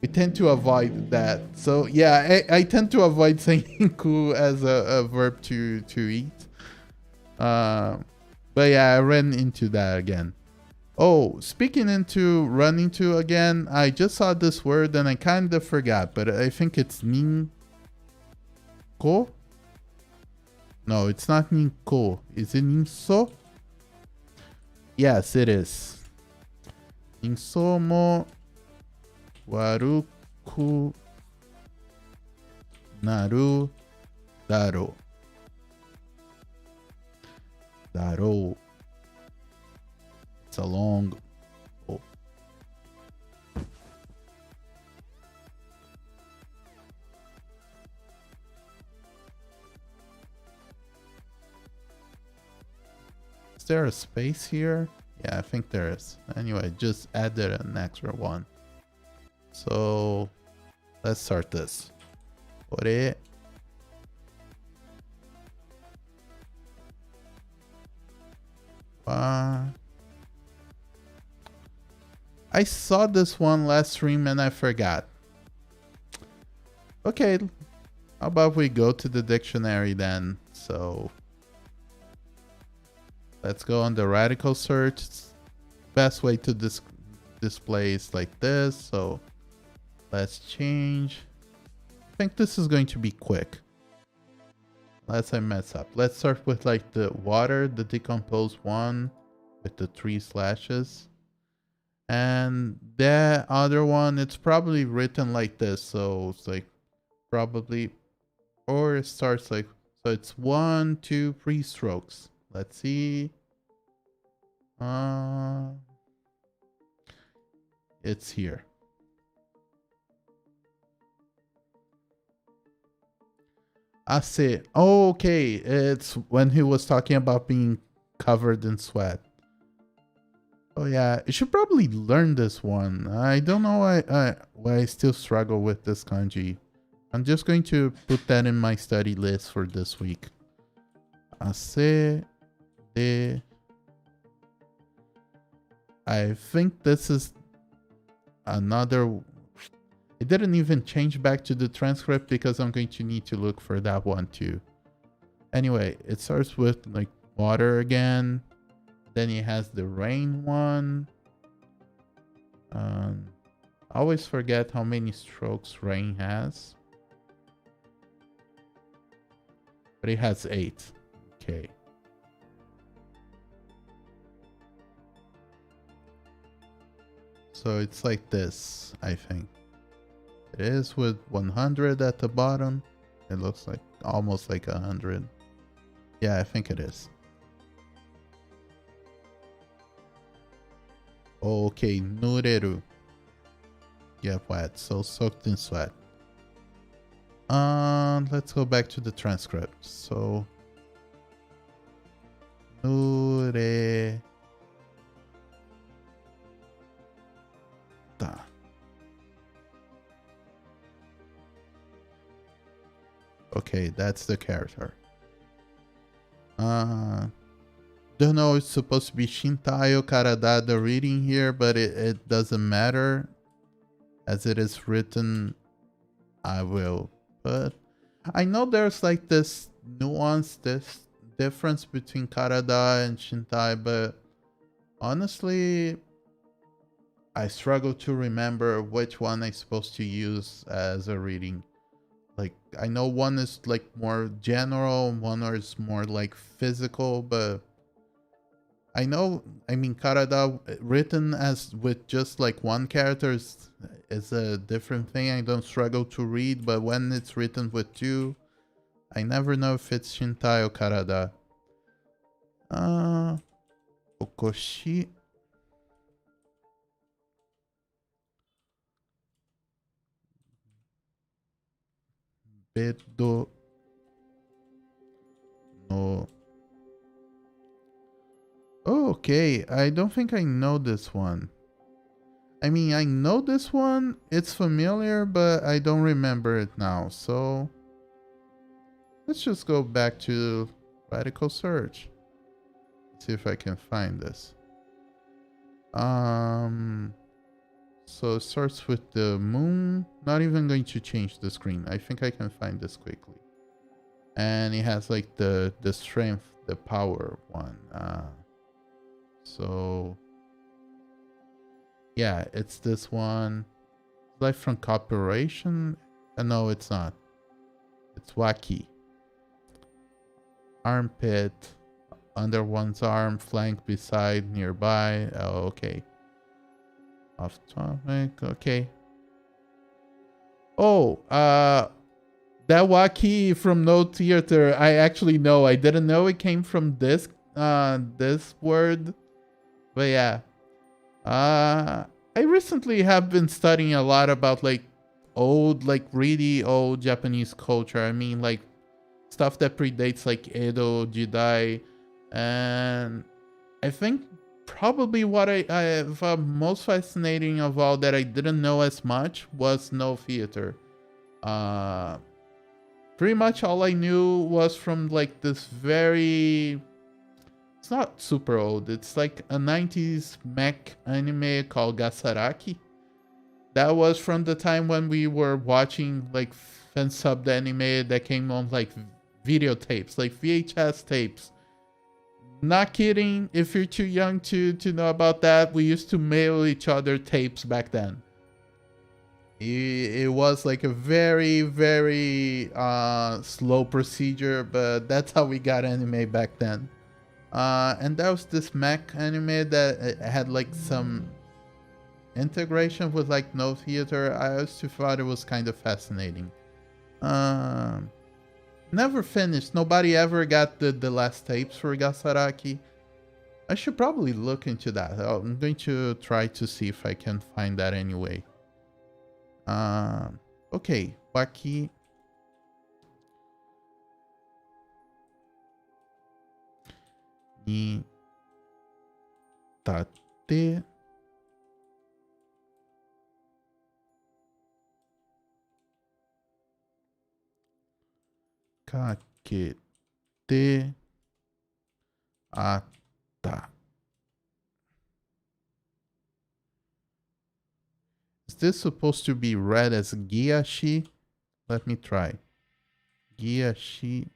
We tend to avoid that. So yeah, I tend to avoid saying ku as a verb to eat. But yeah, I ran into that again. Oh, speaking into run into again, I just saw this word and I kind of forgot, but I think it's ninko. No, it's not ninko. Is it ninso? Yes, it is. Ninso mo waruku naru daro. Daro. It's a long o. Is there a space here? Yeah, I think there is. Anyway, just added an extra one. So let's start this. Ore. I saw this one last stream and I forgot. Okay, how about we go to the dictionary then? So let's go on the radical search. Best way to display is like this. So let's change. I think this is going to be quick. Unless I mess up. Let's start with like the water, the decomposed one with the 3 slashes. And the other one, it's probably written like this. So it's like probably, or it starts like, so it's 1, 2, 3 strokes. Let's see. It's here. I see. Oh, okay. It's when he was talking about being covered in sweat. Oh yeah, you should probably learn this one. I don't know why I still struggle with this kanji. I'm just going to put that in my study list for this week. Ase de. I think this is another. It didn't even change back to the transcript because I'm going to need to look for that one too. Anyway, it starts with like water again. Then it has the rain one. I always forget how many strokes rain has. But it has 8. Okay. So it's like this, I think. It is with 100 at the bottom. It looks like almost like 100. Yeah, I think it is. Okay, nureru. Get wet, so soaked in sweat. Let's go back to the transcript. So nure ta. Okay, that's the character. Don't know if it's supposed to be Shintai or Karada the reading here, but it doesn't matter. As it is written, I will put. I know there's like this nuance, this difference between Karada and Shintai, but honestly, I struggle to remember which one I'm supposed to use as a reading. Like, I know one is like more general, one is more like physical, but I know, I mean, Karada written as with just like one character is a different thing. I don't struggle to read, but when it's written with 2, I never know if it's Shintai or Karada. Okoshi. Bedo no. Oh, okay, I don't think I know this one. I mean, I know this one. It's familiar, but I don't remember it now. So let's just go back to radical search. See if I can find this. So it starts with the moon. Not even going to change the screen. I think I can find this quickly. And it has like the strength, the power one. So yeah, it's this one. Life from cooperation. No, it's not. It's wacky. Armpit. Under one's arm, flank, beside, nearby. Oh, okay. Off topic. Okay. Oh, that wacky from No Theater. I actually know. I didn't know it came from this this word. But yeah. I recently have been studying a lot about like old, like really old Japanese culture. I mean, like stuff that predates like Edo, Jidai, and I think probably what I found most fascinating of all that I didn't know as much was No Theater. Pretty much all I knew was from like this very, it's not super old, it's like a 90s mech anime called Gasaraki. That was from the time when we were watching like fan subbed anime that came on like videotapes, like VHS tapes. Not kidding. If you're too young to know about that, we used to mail each other tapes back then. It was like a very, very slow procedure, but that's how we got anime back then. And there was this mech anime that had like some integration with like no theater. I used to thought it was kind of fascinating. Never finished. Nobody ever got the last tapes for Gasaraki. I should probably look into that. I'm going to try to see if I can find that anyway. Ok, aqui. Ni tate kakete ata. Is this supposed to be read as Giashi? Let me try. Giashi.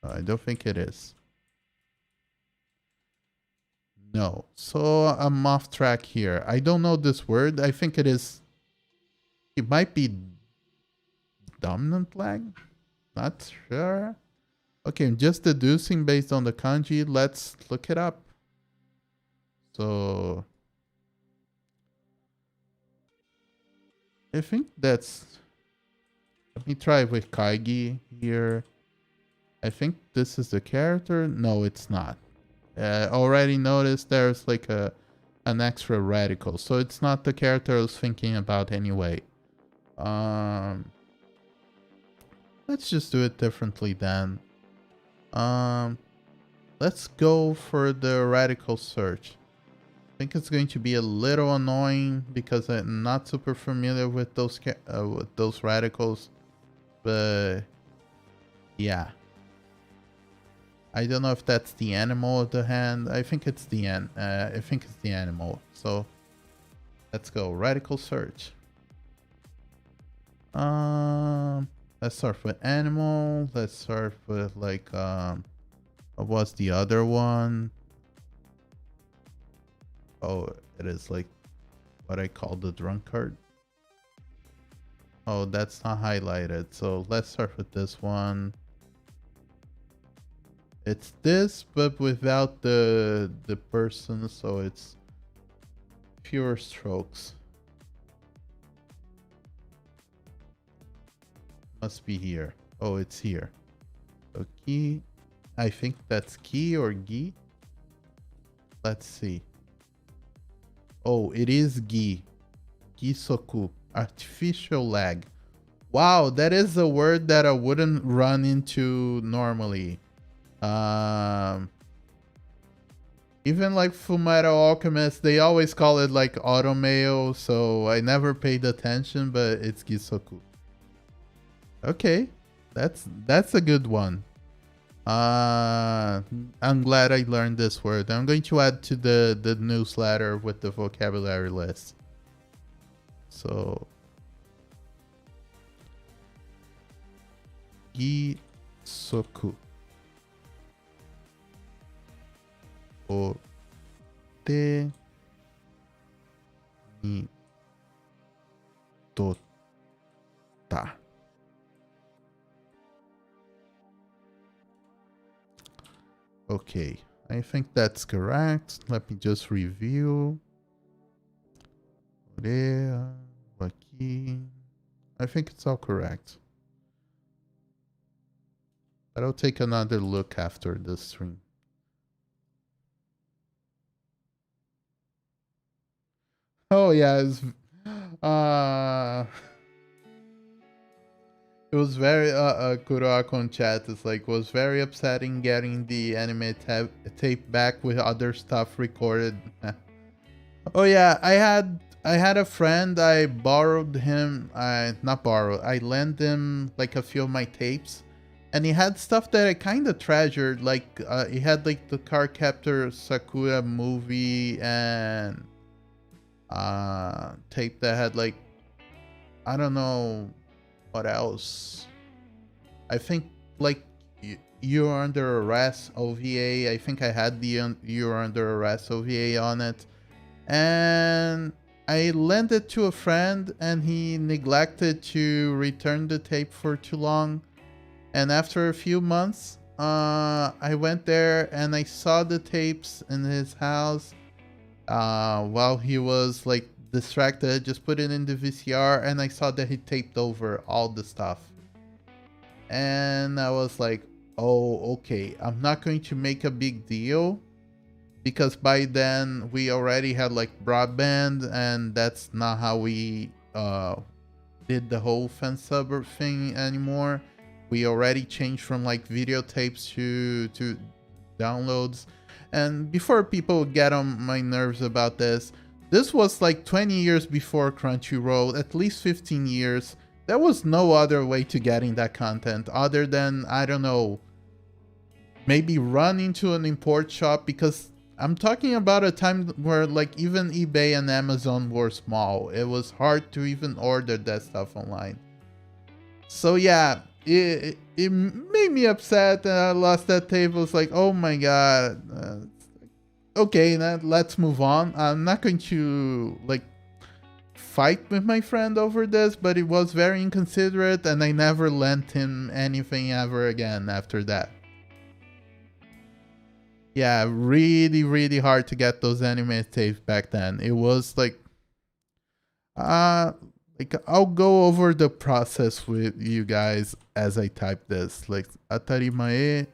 I don't think it is. No. So I'm off track here. I don't know this word. I think it is. It might be dominant leg. Not sure. Okay, I'm just deducing based on the kanji. Let's look it up. So I think that's. Let me try with Kaigi here. I think this is the character. No, it's not. Already noticed there's like an extra radical, so it's not the character I was thinking about anyway. Let's just do it differently then. Let's go for the radical search. I think it's going to be a little annoying because I'm not super familiar with those radicals, but yeah. I don't know if that's the animal of the hand. I think it's the animal. So let's go. Radical search. Let's start with animal. Let's start with like what was the other one? Oh, it is like what I call the drunkard. Oh, that's not highlighted. So let's start with this one. It's this, but without the person, so it's fewer strokes. Must be here. Oh, it's here. So key. I think that's key or gi. Let's see. Oh, it is gi. Gisoku. Artificial lag. Wow, that is a word that I wouldn't run into normally. Even like Fullmetal Alchemist, they always call it like automail, so I never paid attention, but it's Gisoku. Okay, that's a good one. I'm glad I learned this word. I'm going to add to the newsletter with the vocabulary list. So Gisoku. O te ni tota. Okay, I think that's correct. Let me just review. I think it's all correct. But I'll take another look after the stream. Oh yeah, it was very Kurako on chat is like was very upsetting getting the anime tape back with other stuff recorded. Oh yeah, I had a friend. I borrowed him. Not borrowed. I lent him like a few of my tapes, and he had stuff that I kind of treasured. Like he had like the Cardcaptor Sakura movie and tape that had like I don't know what else. I think like You're Under Arrest OVA. I think I had the You're Under Arrest OVA on it. And I lent it to a friend and he neglected to return the tape for too long. And after a few months, I went there and I saw the tapes in his house while he was like distracted. Just put it in the VCR and I saw that he taped over all the stuff. And I was like, oh, okay, I'm not going to make a big deal, because by then we already had like broadband, and that's not how we did the whole fan sub thing anymore. We already changed from like videotapes to downloads. And before people get on my nerves about this was like 20 years before Crunchyroll, at least 15 years. There was no other way to getting that content other than, I don't know, maybe run into an import shop, because I'm talking about a time where like even eBay and Amazon were small. It was hard to even order that stuff online. So yeah, it made me upset and I lost that tape. I was like, oh my god. Okay, let's move on. I'm not going to like fight with my friend over this, but it was very inconsiderate and I never lent him anything ever again after that. Yeah, really, really hard to get those anime tapes back then. It was like I'll go over the process with you guys as I type this. Like ATRI My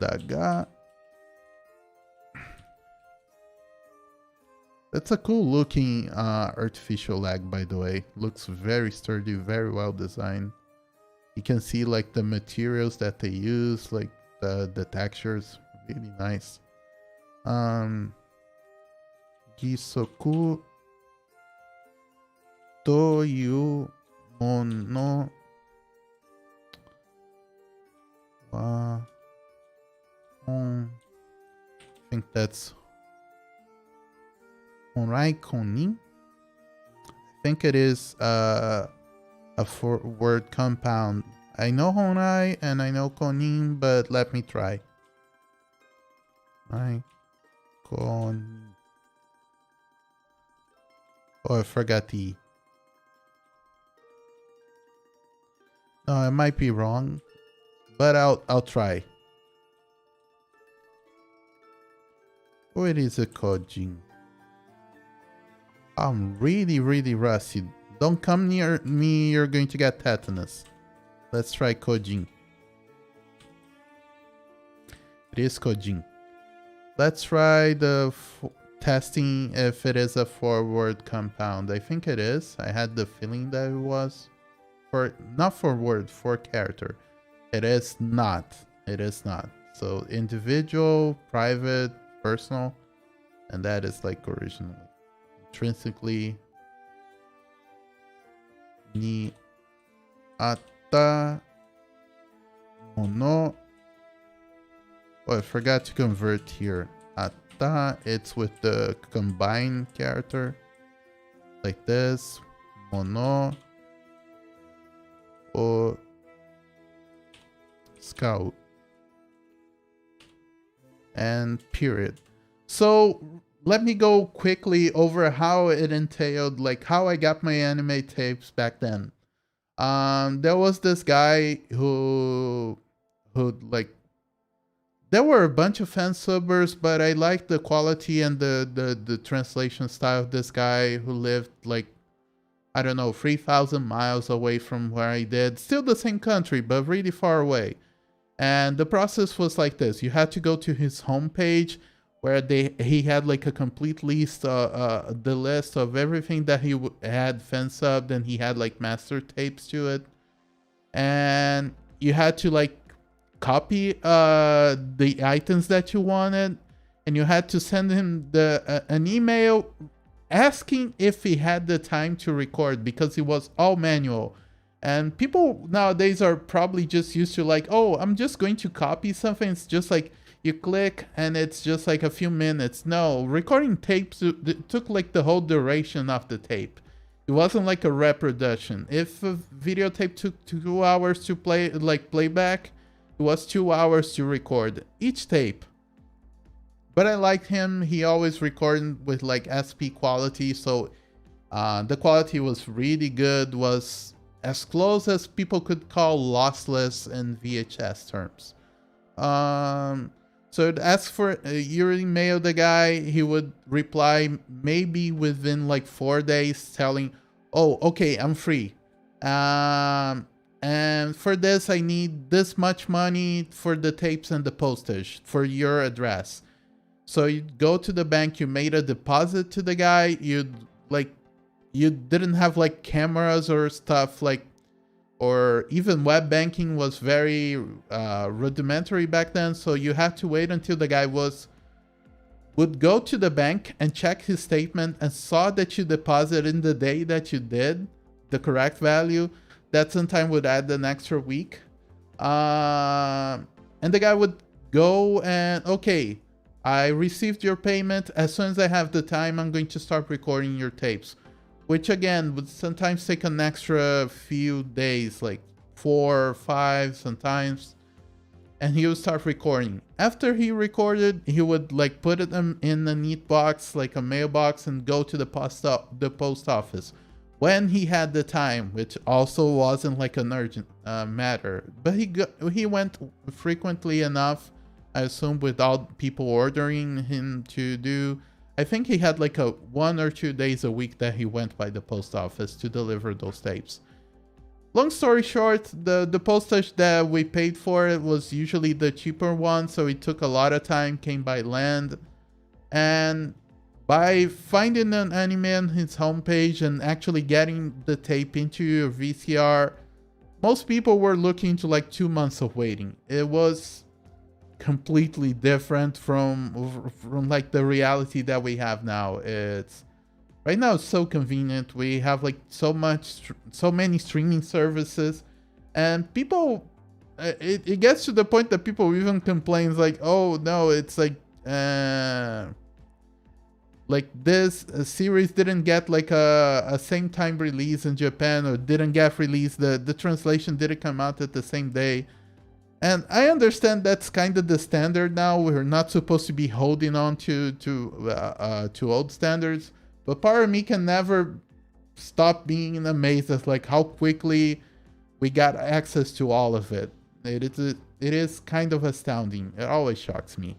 Dear. That's a cool looking artificial leg, by the way. Looks very sturdy, very well designed. You can see like the materials that they use, like the textures, really nice. Gisoku Toyu Mono wa I think that's Honrai Konin. I think it is a four-word compound. I know Honrai and I know Konin, but let me try. Honrai Konin. Oh, I forgot the E. No, I might be wrong, but I'll try. Oh, it is a Kojin. I'm really, really rusty. Don't come near me, you're going to get tetanus. Let's try Kojin. It is Kojin. Let's try the testing if it is a four-word compound. I think it is. I had the feeling that it was. Not for word, for character. It is not. It is not. So individual, private, personal, and that is like originally. Intrinsically, ni atta mono. Oh, I forgot to convert here. Atta, it's with the combined character, like this. Mono or scout and period. So let me go quickly over how it entailed, like how I got my anime tapes back then. There was this guy who like, there were a bunch of fan subbers, but I liked the quality and the translation style of this guy who lived like, I don't know, 3,000 miles away from where I did. Still the same country, but really far away. And the process was like this. You had to go to his homepage where he had like a complete list, the list of everything that he had fan subbed, and he had like master tapes to it. And you had to like copy the items that you wanted, and you had to send him an email asking if he had the time to record, because it was all manual. And people nowadays are probably just used to like, oh, I'm just going to copy something. It's just like you click and it's just like a few minutes. No, recording tapes, it took like the whole duration of the tape. It wasn't like a reproduction. If a videotape took 2 hours to playback, it was 2 hours to record each tape. But I liked him. He always recorded with like SP quality, so the quality was really good. Was as close as people could call lossless in VHS terms. So I'd ask for you email the guy. He would reply maybe within like 4 days, telling, "Oh, okay, I'm free. And for this, I need this much money for the tapes and the postage for your address." So you go to the bank. You made a deposit to the guy. You didn't have like cameras or stuff like. Or even web banking was very rudimentary back then, so you had to wait until the guy would go to the bank and check his statement and saw that you deposited in the day that you did the correct value. That sometimes would add an extra week. And the guy would go and, okay, I received your payment. As soon as I have the time, I'm going to start recording your tapes. Which again would sometimes take an extra few days, like 4 or 5 sometimes, and he would start recording. After he recorded, he would like put it in a neat box, like a mailbox, and go to the post office when he had the time, which also wasn't like an urgent matter. But he went frequently enough, I assume, without people ordering him to do. I think he had like 1 or 2 days a week that he went by the post office to deliver those tapes. Long story short, the postage that we paid for it was usually the cheaper one, so it took a lot of time, came by land. And by finding an anime on his homepage and actually getting the tape into your VCR, most people were looking to like 2 months of waiting. It was completely different from like the reality that we have now. It's right now it's so convenient. We have like so many streaming services, and people it gets to the point that people even complain like, oh no, it's like this series didn't get like a same time release in Japan, or didn't get released, the translation didn't come out at the same day. And I understand that's kind of the standard now. We're not supposed to be holding on to old standards, but part of me can never stop being amazed at like how quickly we got access to all of it. It is kind of astounding. It always shocks me.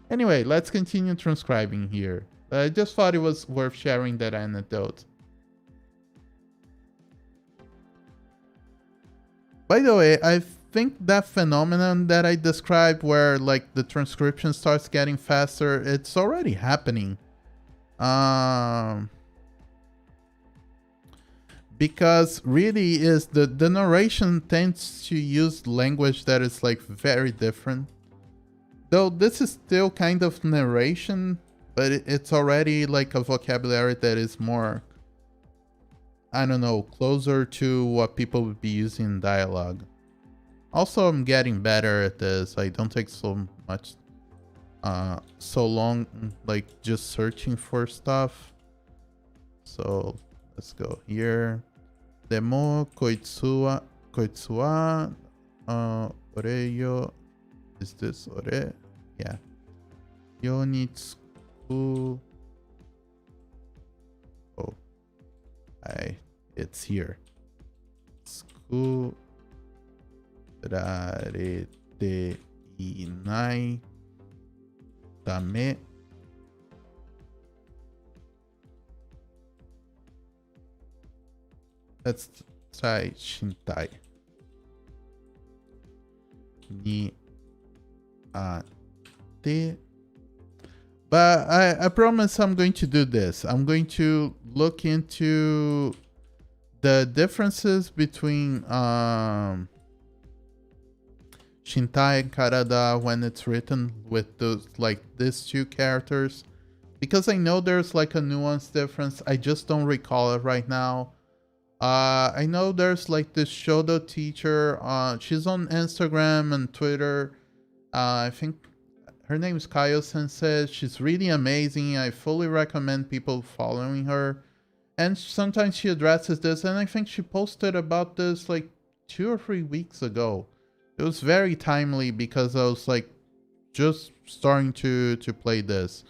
Anyway, let's continue transcribing here. I just thought it was worth sharing that anecdote. By the way, I think that phenomenon that I described where like the transcription starts getting faster, it's already happening. Because really is the narration tends to use language that is like very different. Though this is still kind of narration, but it's already like a vocabulary that is more, I don't know, closer to what people would be using in dialogue. Also, I'm getting better at this. I don't take so long like just searching for stuff. So let's go here. Demo koitsu wa ore yo. Is this ore? Yeah. Yo ni tsuku. Oh. It's here. Tsuku rarete inai tame let's try shintai ni ate. But I promise I'm going to do this. I'm going to look into the differences between Shintai and Karada when it's written with those like these two characters, because I know there's like a nuance difference. I just don't recall it right now. I know there's like this Shodo teacher. She's on Instagram and Twitter. I think her name is Kayo Sensei. She's really amazing. I fully recommend people following her. And sometimes she addresses this, and I think she posted about this like 2 or 3 weeks ago. It was very timely because I was like just starting to play this,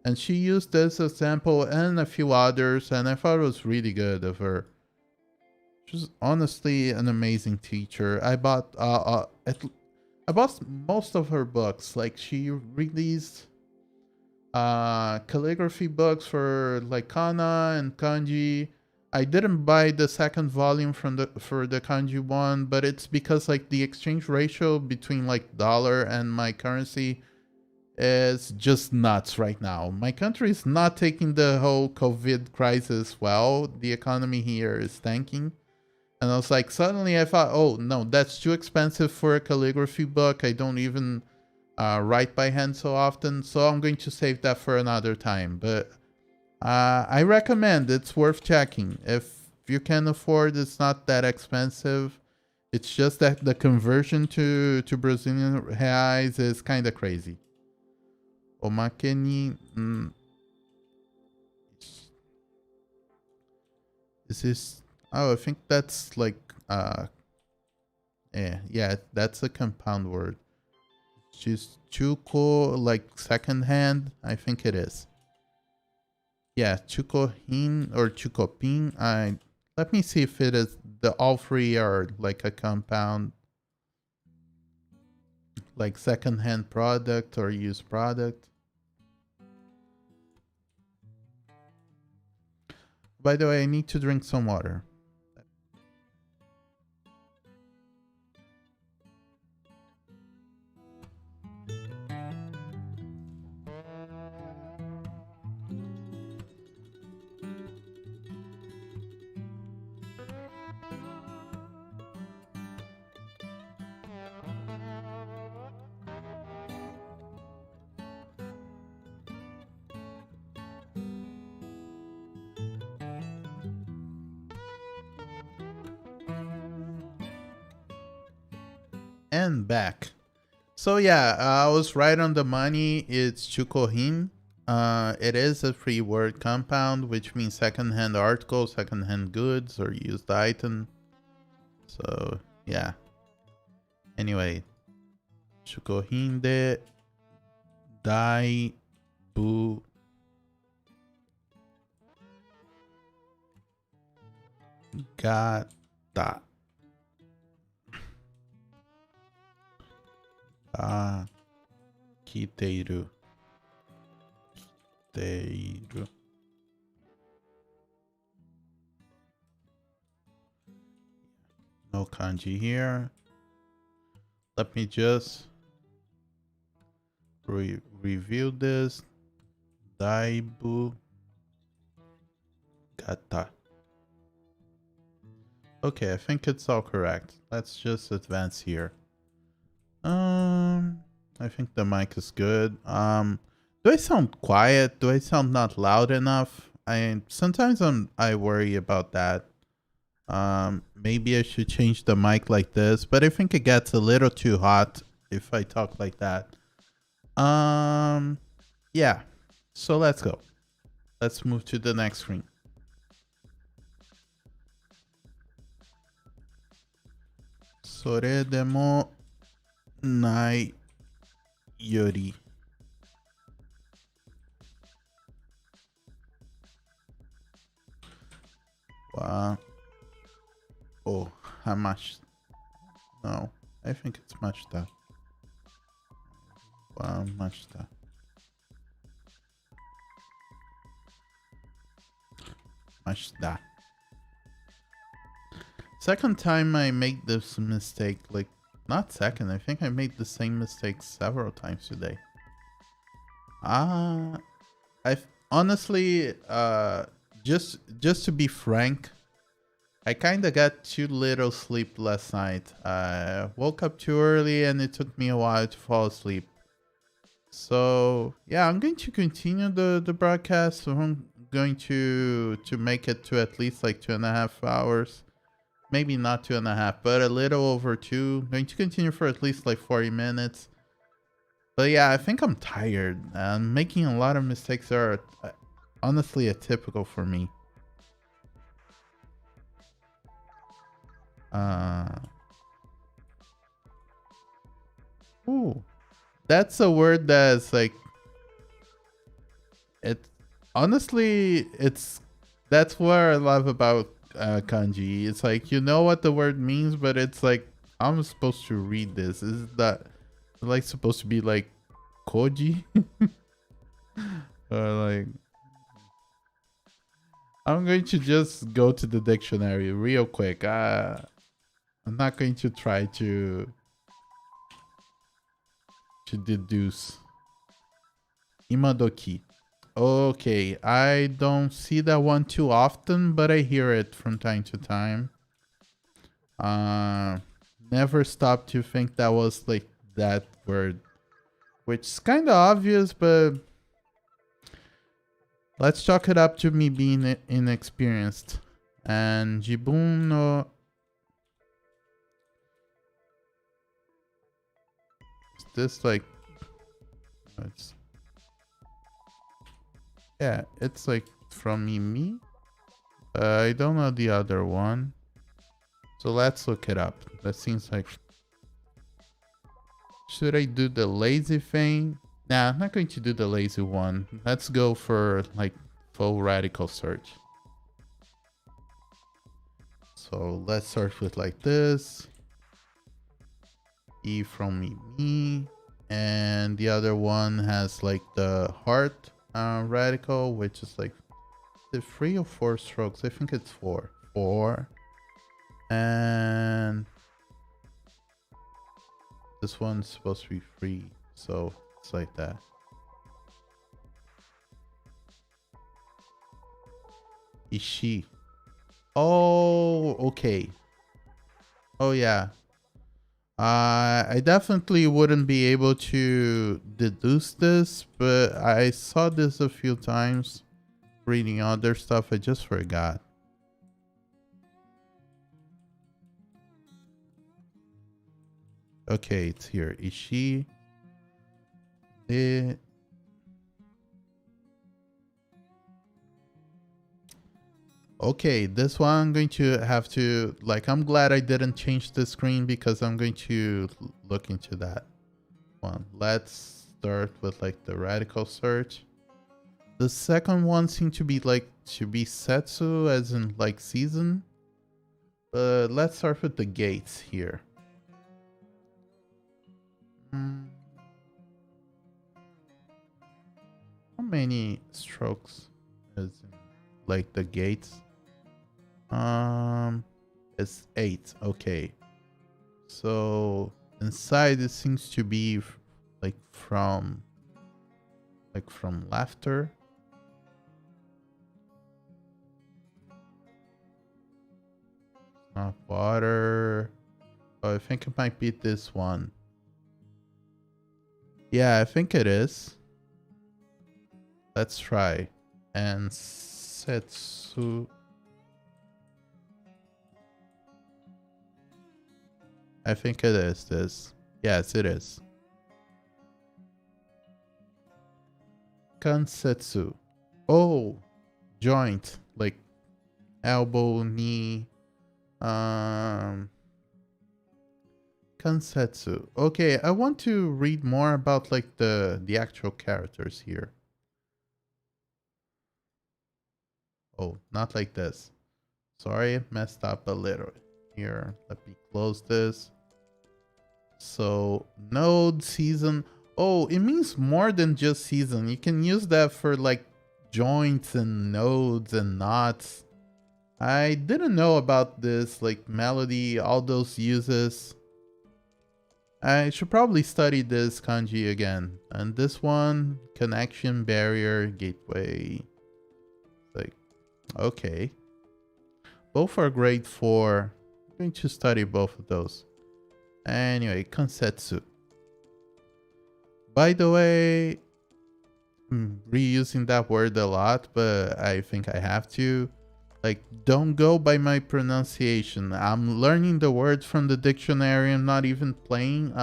and she used this example and a few others, and I thought it was really good of her. She's honestly an amazing teacher. I bought I bought most of her books. Like she released calligraphy books for like kana and kanji. I didn't buy the second volume from for the kanji one, but it's because like the exchange ratio between like dollar and my currency is just nuts right now. My country is not taking the whole COVID crisis well. The economy here is tanking. And I was like, suddenly I thought, oh no, that's too expensive for a calligraphy book. I don't even write by hand so often, so I'm going to save that for another time. But I recommend, it's worth checking. If you can afford, it's not that expensive. It's just that the conversion to Brazilian reais is kind of crazy. Omake ni... Is this... Oh, I think that's like... yeah, that's a compound word. Just chuko, like second hand, I think it is. Yeah, chukohin or chukopin. Let me see if it is. All three are like a compound, like second hand product or used product. By the way, I need to drink some water. And back. So yeah, I was right on the money. It's chukohin. It is a free word compound, which means second-hand article, second-hand goods, or used item. So yeah. Anyway, chukohin de dai bu gata. Kiteiru. Kiteiru. No kanji here. Let me just review this. Daibu gata. Okay, I think it's all correct. Let's just advance here. I think the mic is good. Do I sound quiet? Do I sound not loud enough? Sometimes I worry about that. Maybe I should change the mic like this, but I think it gets a little too hot if I talk like that. Yeah. So let's go. Let's move to the next screen. Sore demo nai yori. Wow. Oh, how much? No, I think it's machita. Wow, machita. Machita. Second time I made this mistake, like, not second, I think I made the same mistake several times today. I honestly, just to be frank, I kind of got too little sleep last night. I woke up too early and it took me a while to fall asleep. So yeah, I'm going to continue the broadcast. So I'm going to make it to at least like 2.5 hours. Maybe not 2.5, but a little over 2. I'm going to continue for at least like 40 minutes. But yeah, I think I'm tired. And making a lot of mistakes are honestly atypical for me. Ooh, that's a word that's like it. Honestly, that's what I love about kanji. It's like you know what the word means, but it's like I'm supposed to read this. Is that like supposed to be like koji or like? I'm going to just go to the dictionary real quick. I'm not going to try to deduce. Imadoki. Okay, I don't see that one too often, but I hear it from time to time. Never stopped to think that was like that word, which is kind of obvious, but let's chalk it up to me being inexperienced. And Jibun no... Is this like... Yeah, it's like from Mimi. I don't know the other one. So let's look it up. That seems like... Should I do the lazy thing? Nah, I'm not going to do the lazy one. Let's go for like full radical search. So let's search with like this. E from me. And the other one has like the heart radical, which is like the 3 or 4 strokes. I think it's 4. 4. And this one's supposed to be 3. So it's like that. Ishi. Oh, okay. Oh, yeah. I definitely wouldn't be able to deduce this, but I saw this a few times reading other stuff. I just forgot. Okay, it's here. Ishi. Okay, this one I'm going to have to, like, I'm glad I didn't change the screen because I'm going to look into that one. Let's start with like the radical search. The second one seemed to be like, to be setsu as in like season. But let's start with the gates here. How many strokes is in like the gates? It's 8. Okay. So inside it seems to be like from laughter. Not water. Oh, I think it might be this one. Yeah, I think it is. Let's try. And setsu. I think it is this. Yes, it is. Kansetsu. Oh, joint. Like elbow, knee. Kansetsu. Okay, I want to read more about like the actual characters here. Oh, not like this. Sorry, messed up a little here. Let me close this. So node, season. Oh, it means more than just season. You can use that for like joints and nodes and knots. I didn't know about this, like melody, all those uses. I should probably study this kanji again. And this one, connection, barrier, gateway. Like, okay. Both are grade 4. I'm going to study both of those. Anyway, kansetsu. By the way, I'm reusing that word a lot, but I think I have to. Like, don't go by my pronunciation. I'm learning the words from the dictionary. I'm not even playing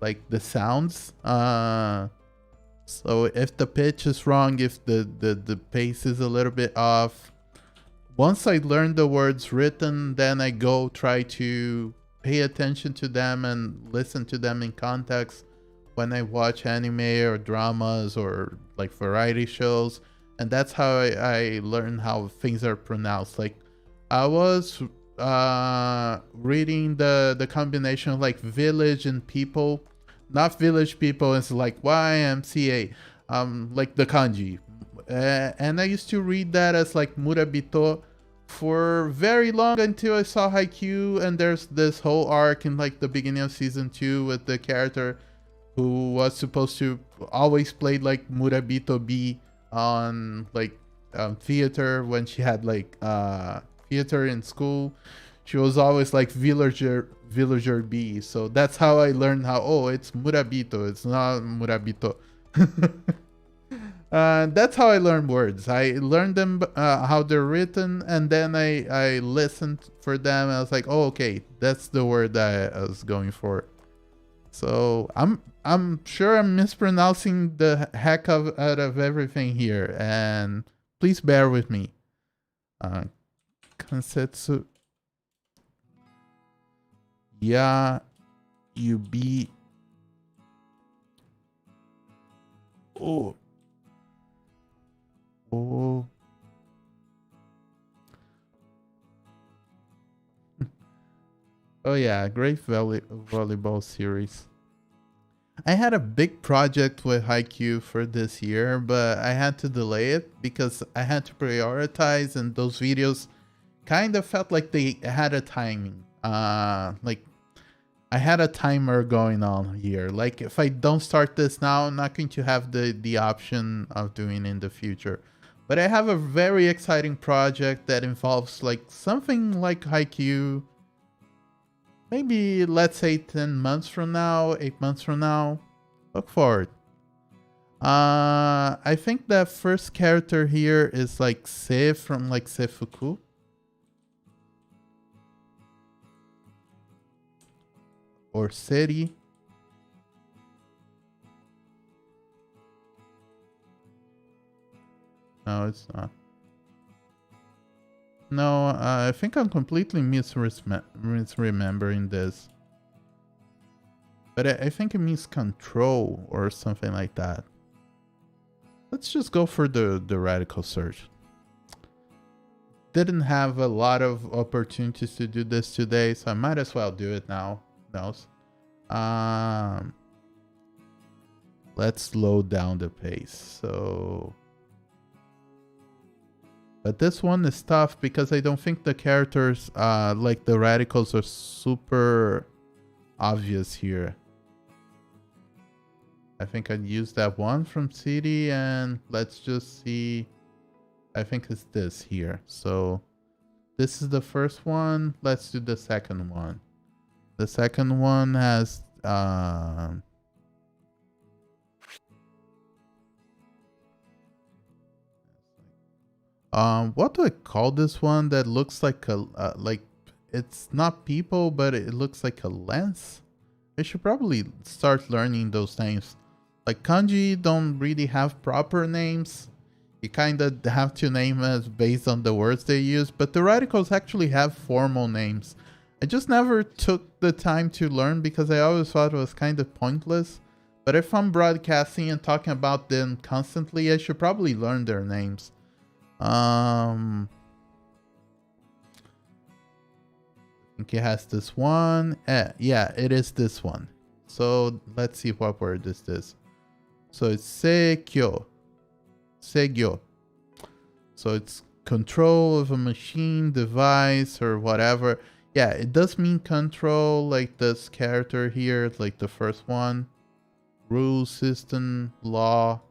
like the sounds. So if the pitch is wrong, if the pace is a little bit off, once I learn the words written, then I go try to pay attention to them and listen to them in context when I watch anime or dramas or like variety shows. And that's how I learn how things are pronounced. Like I was reading the combination of like village and people, not village people. It's like YMCA, like the kanji. And I used to read that as like Murabito for very long until I saw Haikyuu, and there's this whole arc in like the beginning of season 2 with the character who was supposed to always play like Murabito B on like theater when she had like theater in school. She was always like villager B. So that's how I learned how, oh, it's Murabito, it's not Murabito. That's how I learned words. I learned them how they're written, and then I listened for them. And I was like, oh, okay, that's the word that I was going for. So I'm sure I'm mispronouncing the heck out of everything here, and please bear with me. Kansetsu ya yubi. Oh. Oh. Oh yeah, great volleyball series. I had a big project with Haikyuu for this year, but I had to delay it because I had to prioritize, and those videos kind of felt like they had a timing. Like I had a timer going on here. Like if I don't start this now, I'm not going to have the option of doing it in the future. But I have a very exciting project that involves like something like Haikyuu. Maybe let's say 10 months from now, 8 months from now. Look forward. I think that first character here is like Se from like Seifuku. Or Seri. No, it's not. No, I think I'm completely misremembering this. But I think it means control or something like that. Let's just go for the radical search. Didn't have a lot of opportunities to do this today, so I might as well do it now. Who knows? Let's slow down the pace. So... But this one is tough because I don't think the characters, like the radicals, are super obvious here. I think I'd use that one from City, and let's just see. I think it's this here. So this is the first one. Let's do the second one. The second one has... what do I call this one that looks like a like it's not people, but it looks like a lens? I should probably start learning those names. Like kanji don't really have proper names. You kind of have to name us based on the words they use, but the radicals actually have formal names. I just never took the time to learn because I always thought it was kind of pointless. But if I'm broadcasting and talking about them constantly, I should probably learn their names. I think it has this one. Yeah, it is this one. So let's see what word is this. So it's seikyo. Seigyo. So it's control of a machine, device, or whatever. Yeah, it does mean control, like this character here, like the first one. Rule, system, law.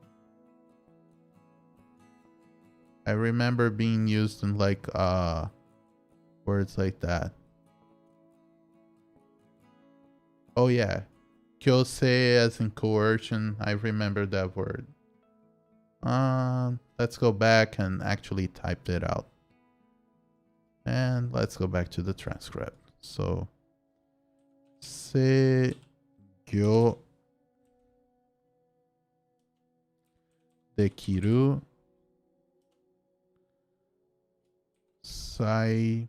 I remember being used in like words like that. Oh yeah. Kyosei as in coercion. I remember that word. Let's go back and actually type it out. And let's go back to the transcript. So seigyo dekiru Saibogu.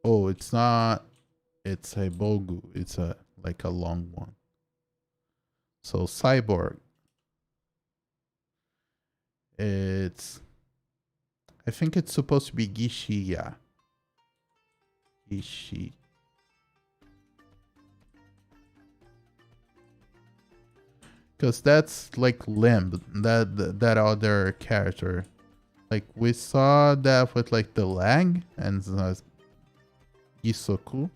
Oh, it's not. It's Saibogu. It's like a long one. So cyborg. It's. I think it's supposed to be Gishiya. Gishi. Because that's like limb. That other character. Like we saw that with like the leg and Gisoku.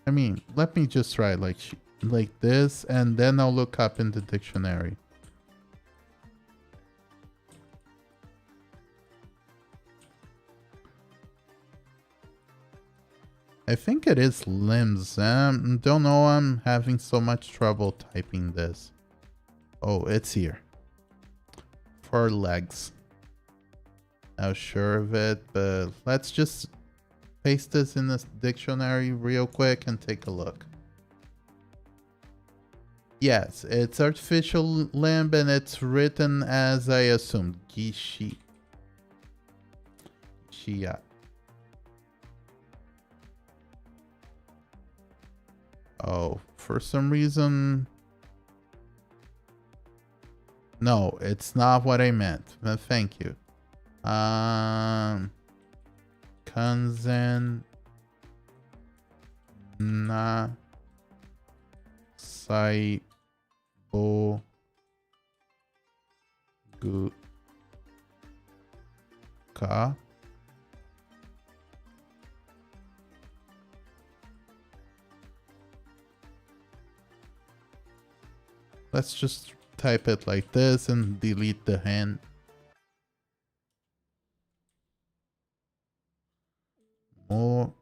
I mean, let me just try like this, and then I'll look up in the dictionary. I think it is limbs. Don't know, I'm having so much trouble typing this. Oh, it's here. 4 legs. Not sure of it, but let's just paste this in the dictionary real quick and take a look. Yes, it's artificial limb and it's written as I assumed, Gishi. Gishiya. Oh, for some reason... No, it's not what I meant. Thank you. Kanzen na Saibo gu ka. Let's just type it like this and delete the hand. More.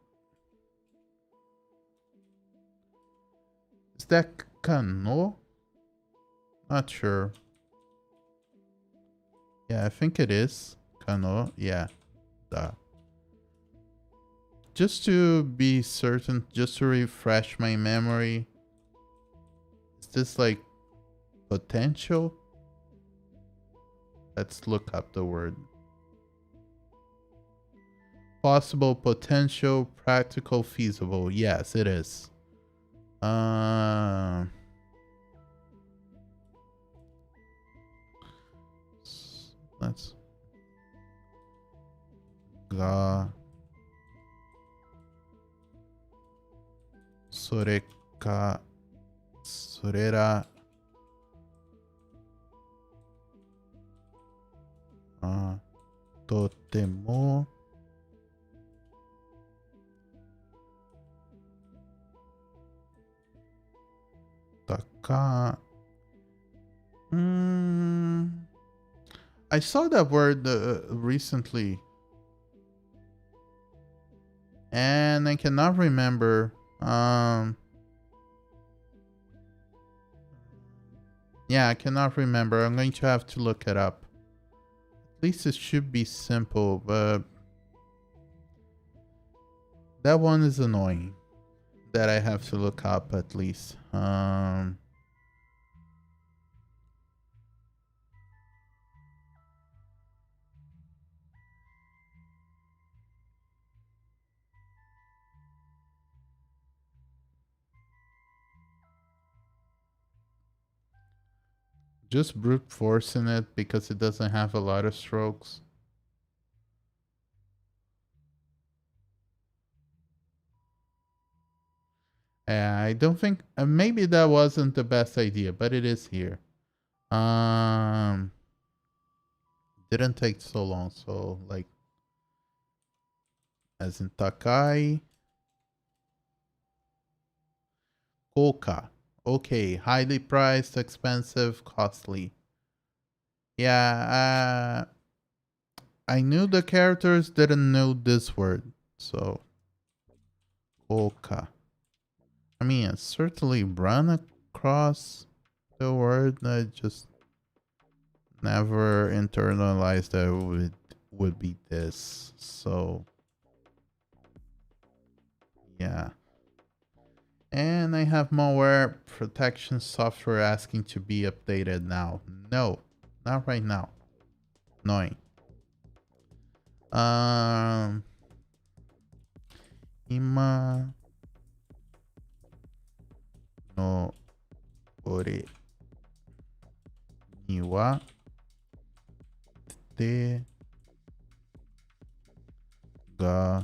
Is that Kano? Not sure. Yeah, I think it is Kano. Yeah. Duh. Just to be certain, just to refresh my memory. Is this like potential? Let's look up the word. Possible, potential, practical, feasible. Yes, it is. Let's ga soreka sorera totemo taka. I saw that word recently and I cannot remember. Yeah, I cannot remember. I'm going to have to look it up. At least it should be simple, but that one is annoying that I have to look up at least. Just brute forcing it because it doesn't have a lot of strokes. I don't think maybe that wasn't the best idea, but it is here. Didn't take so long, so like as in Takai. Koka. Okay, highly priced, expensive, costly. Yeah, I knew the characters, didn't know this word, so Koka. I mean, it's certainly run across the word. I just never internalized that it would be this. So, yeah. And I have malware protection software asking to be updated now. No, not right now. Annoying. Ima no ore ni wa te ga.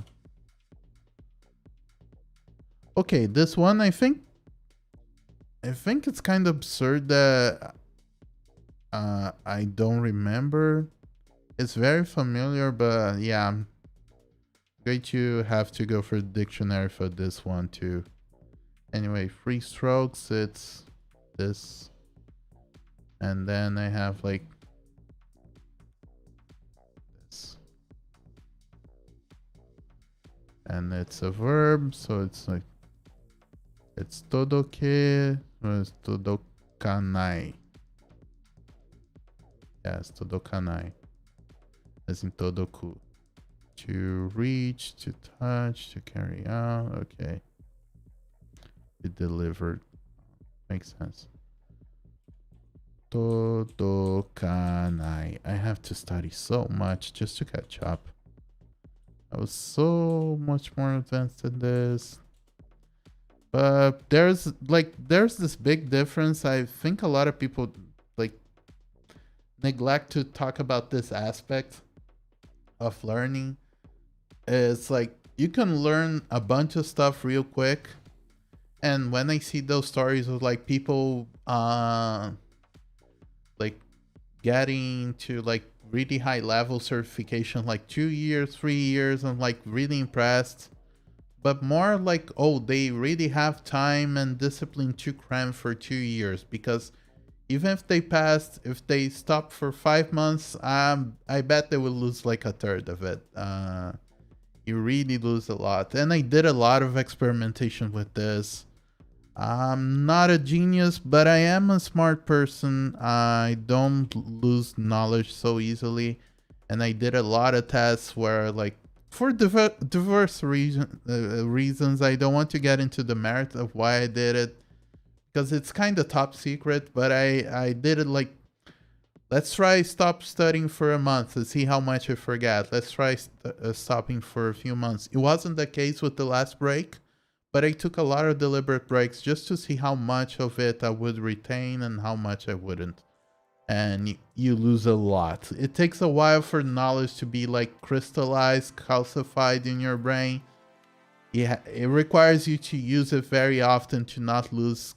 Okay, this one I think it's kind of absurd that I don't remember. It's very familiar, but yeah, I'm going to have to go for the dictionary for this one too. Anyway, free strokes, it's this. And then I have like this. And it's a verb, so it's like, it's todoke or it's todokanai. Yes, todokanai. As in todoku. To reach, to touch, to carry out. Okay. Be delivered. Makes sense. Todokanai. I have to study so much just to catch up. I was so much more advanced than this. But there's this big difference. I think a lot of people like neglect to talk about this aspect of learning. It's like you can learn a bunch of stuff real quick, and when I see those stories of like people like getting to like really high level certification, like 2 years, 3 years, I'm like really impressed. But more like, oh, they really have time and discipline to cram for 2 years, because even if they passed, if they stopped for 5 months, I bet they will lose like a third of it. You really lose a lot. And I did a lot of experimentation with this. I'm not a genius, but I am a smart person. I don't lose knowledge so easily. And I did a lot of tests where, like, for diverse reasons, I don't want to get into the merit of why I did it, because it's kind of top secret, but I did it like, let's try stop studying for a month and see how much I forget. Let's try stopping for a few months. It wasn't the case with the last break, but I took a lot of deliberate breaks just to see how much of it I would retain and how much I wouldn't. And you lose a lot. It takes a while for knowledge to be like crystallized, calcified in your brain. Yeah, it requires you to use it very often to not lose,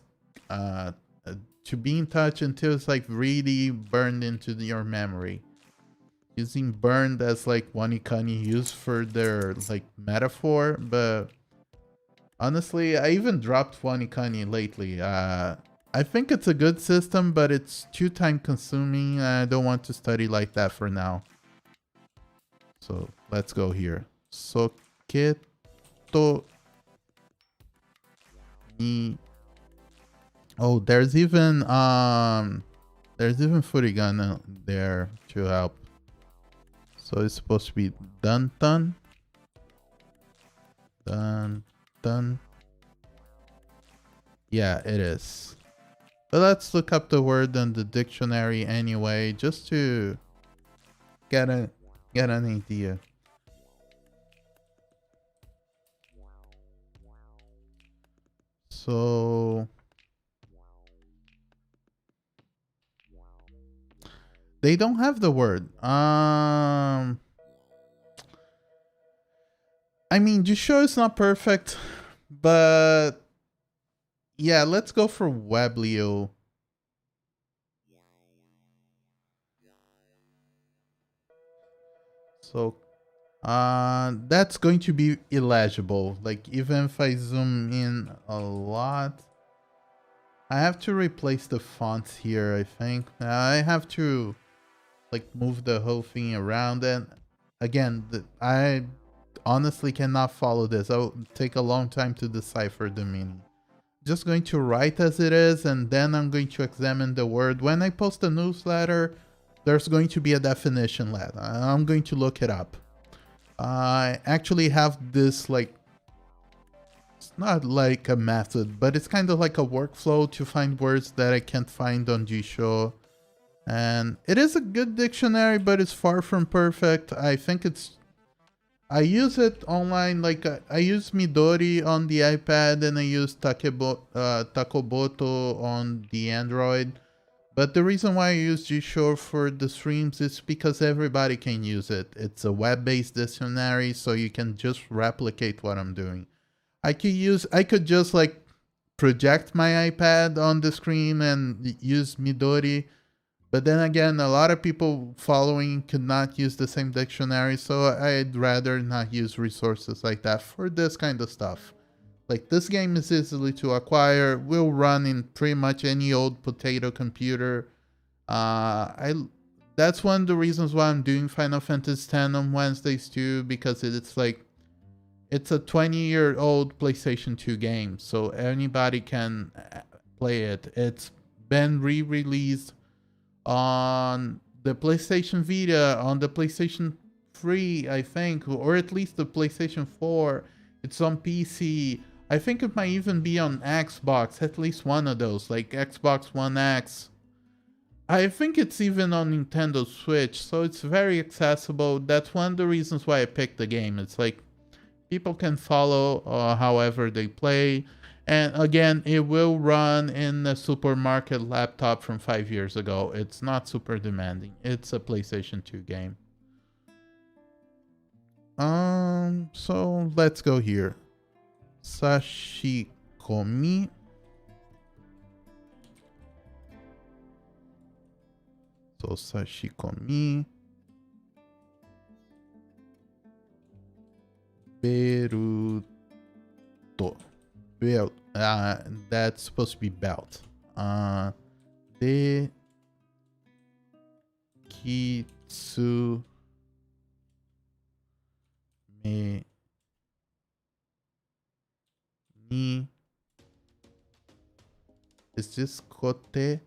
to be in touch until it's like really burned into your memory. Using burned as like Wanikani used for their like metaphor, but honestly, I even dropped Wanikani lately. I think it's a good system, but it's too time consuming. I don't want to study like that for now. So let's go here. Soketo ni. Oh, there's even Furigan there to help. So it's supposed to be dun dun dun dun. Yeah, it is. But let's look up the word in the dictionary anyway, just to get an idea. So they don't have the word. I mean, Jusho is not perfect, but yeah, let's go for Weblio. So that's going to be illegible. Like, even if I zoom in a lot, I have to replace the fonts here, I think. I have to like move the whole thing around, and again, I honestly cannot follow this. It'll take a long time to decipher the meaning. Just going to write as it is, and then I'm going to examine the word. When I post a newsletter, there's going to be a definition letter. I'm going to look it up. I actually have this like It's not like a method, but it's kind of like a workflow to find words that I can't find on Jisho. And it is a good dictionary, but it's far from perfect. I think I use it online, like I use Midori on the iPad and I use Takoboto on the Android. But the reason why I use Jisho for the streams is because everybody can use it. It's a web-based dictionary, so you can just replicate what I'm doing. I could just like project my iPad on the screen and use Midori. But then again, a lot of people following could not use the same dictionary, so I'd rather not use resources like that for this kind of stuff. Like, this game is easily to acquire, will run in pretty much any old potato computer. That's one of the reasons why I'm doing Final Fantasy X on Wednesdays too, because it's like, it's a 20-year-old PlayStation 2 game, so anybody can play it. It's been re-released on the PlayStation Vita, on the PlayStation 3, I think, or at least the PlayStation 4. It's on PC. I think it might even be on Xbox, at least one of those, like Xbox One X. I think it's even on Nintendo Switch, so it's very accessible. That's one of the reasons why I picked the game. It's like, people can follow however they play. And again, it will run in a supermarket laptop from 5 years ago. It's not super demanding. It's a PlayStation 2 game. So let's go here. Sashikomi. So sashikomi. Beruto. Belt. That's supposed to be belt. De kitsu me ni. Is this kote? I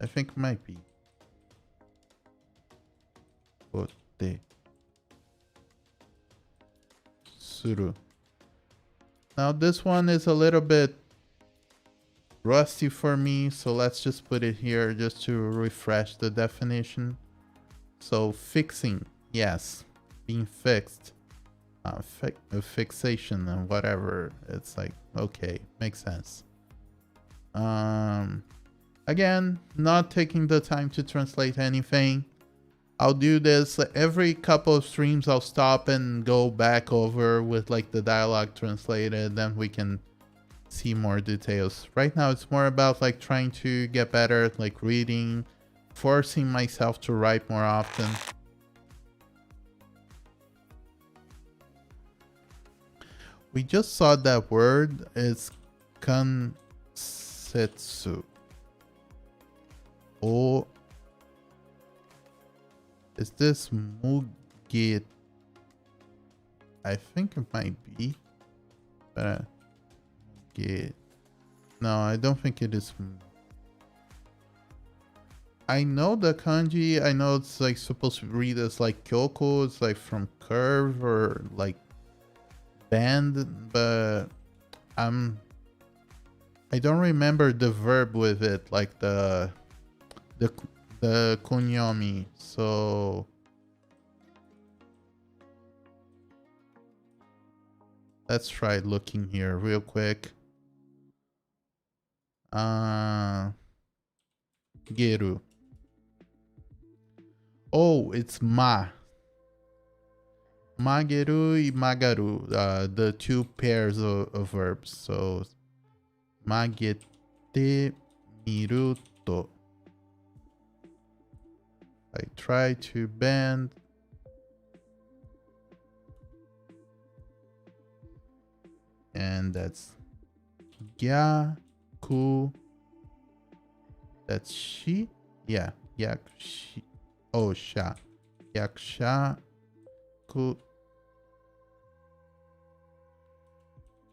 think it might be. Kote. Suru. Now this one is a little bit rusty for me, so let's just put it here just to refresh the definition. So fixing, yes, being fixed, fixation and whatever. It's like, okay, makes sense. Again, not taking the time to translate anything. I'll do this every couple of streams. I'll stop and go back over with like the dialogue translated, then we can see more details. Right now it's more about like trying to get better at like reading, forcing myself to write more often. We just saw that word is kansetsu. Oh, is this Muget? I think it might be. But no, I don't think it is. I know the kanji. I know it's like supposed to read as like Kyoko. It's like from curve or like bend, but I don't remember the verb with it, like the kunyomi. So let's try looking here real quick. Geru. Oh, it's ma. Mageru, magaru, the two pairs of verbs. So magete miruto. I try to bend. And that's Gyaku. That's she? Yeah, Yakshi. Oh, sha. Yaksha ku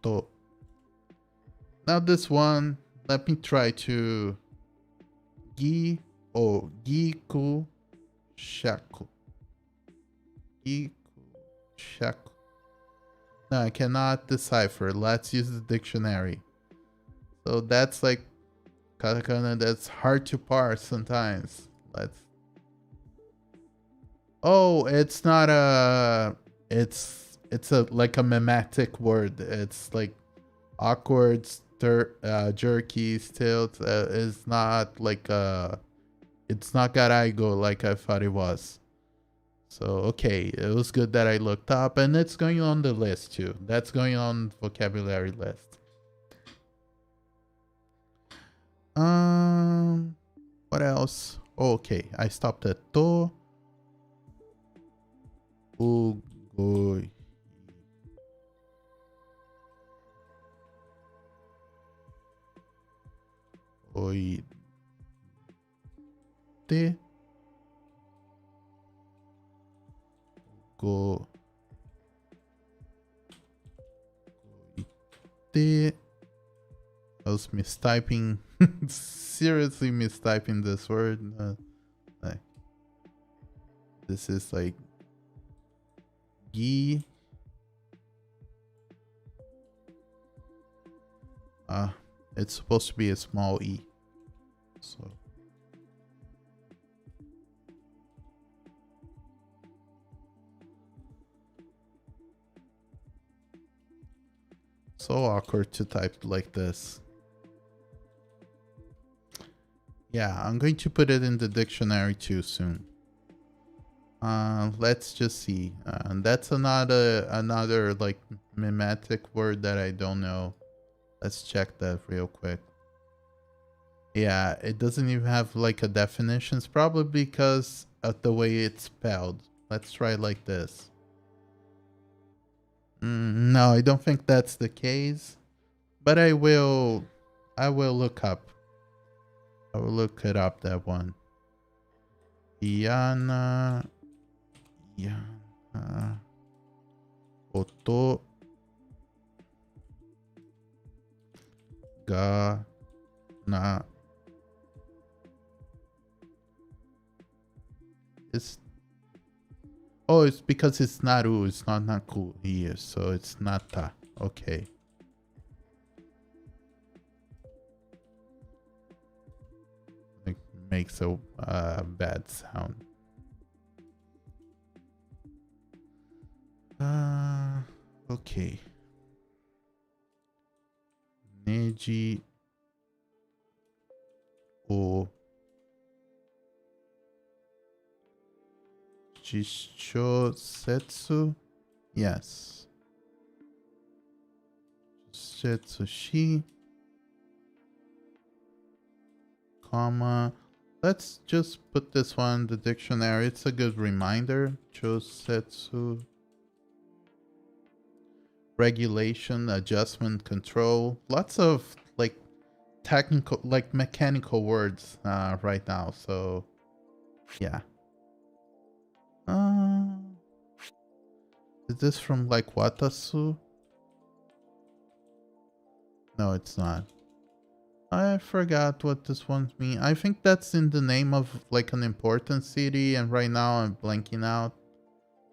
to. Now this one, let me try to Giku shaku. Giku shaku. No, I cannot decipher. Let's use the dictionary. So that's like katakana that's hard to parse sometimes. Let's. Oh, it's not a. It's a like a mimetic word. It's like awkward, jerky, stilt. It's not like a. It's not garaigo like I thought it was. So okay, it was good that I looked up, and it's going on the list too. That's going on vocabulary list. What else? Okay, I stopped at to. Ugoi. Oi. Te. Go. Te. I was mistyping. Seriously mistyping this word. Like, this is like gi. It's supposed to be a small e. So awkward to type like this. Yeah, I'm going to put it in the dictionary too soon. Let's just see. That's another like mimetic word that I don't know. Let's check that real quick. Yeah, it doesn't even have like a definition. It's probably because of the way it's spelled. Let's try it like this. No, I don't think that's the case. But I will look up. I will look it up, that one. Iana. Oto. Ga. Na. It's because it's naru, it's not naku here, so it's nata. Okay. It makes a bad sound. Okay. Neji o Jishosetsu. Yes. Setsushi. Comma. Let's just put this one in the dictionary. It's a good reminder. Chosetsu. Regulation, adjustment, control. Lots of like technical, like mechanical words right now. So yeah. Is this from like Watasu? No, it's not. I forgot what this one means. I think that's in the name of like an important city, and right now I'm blanking out.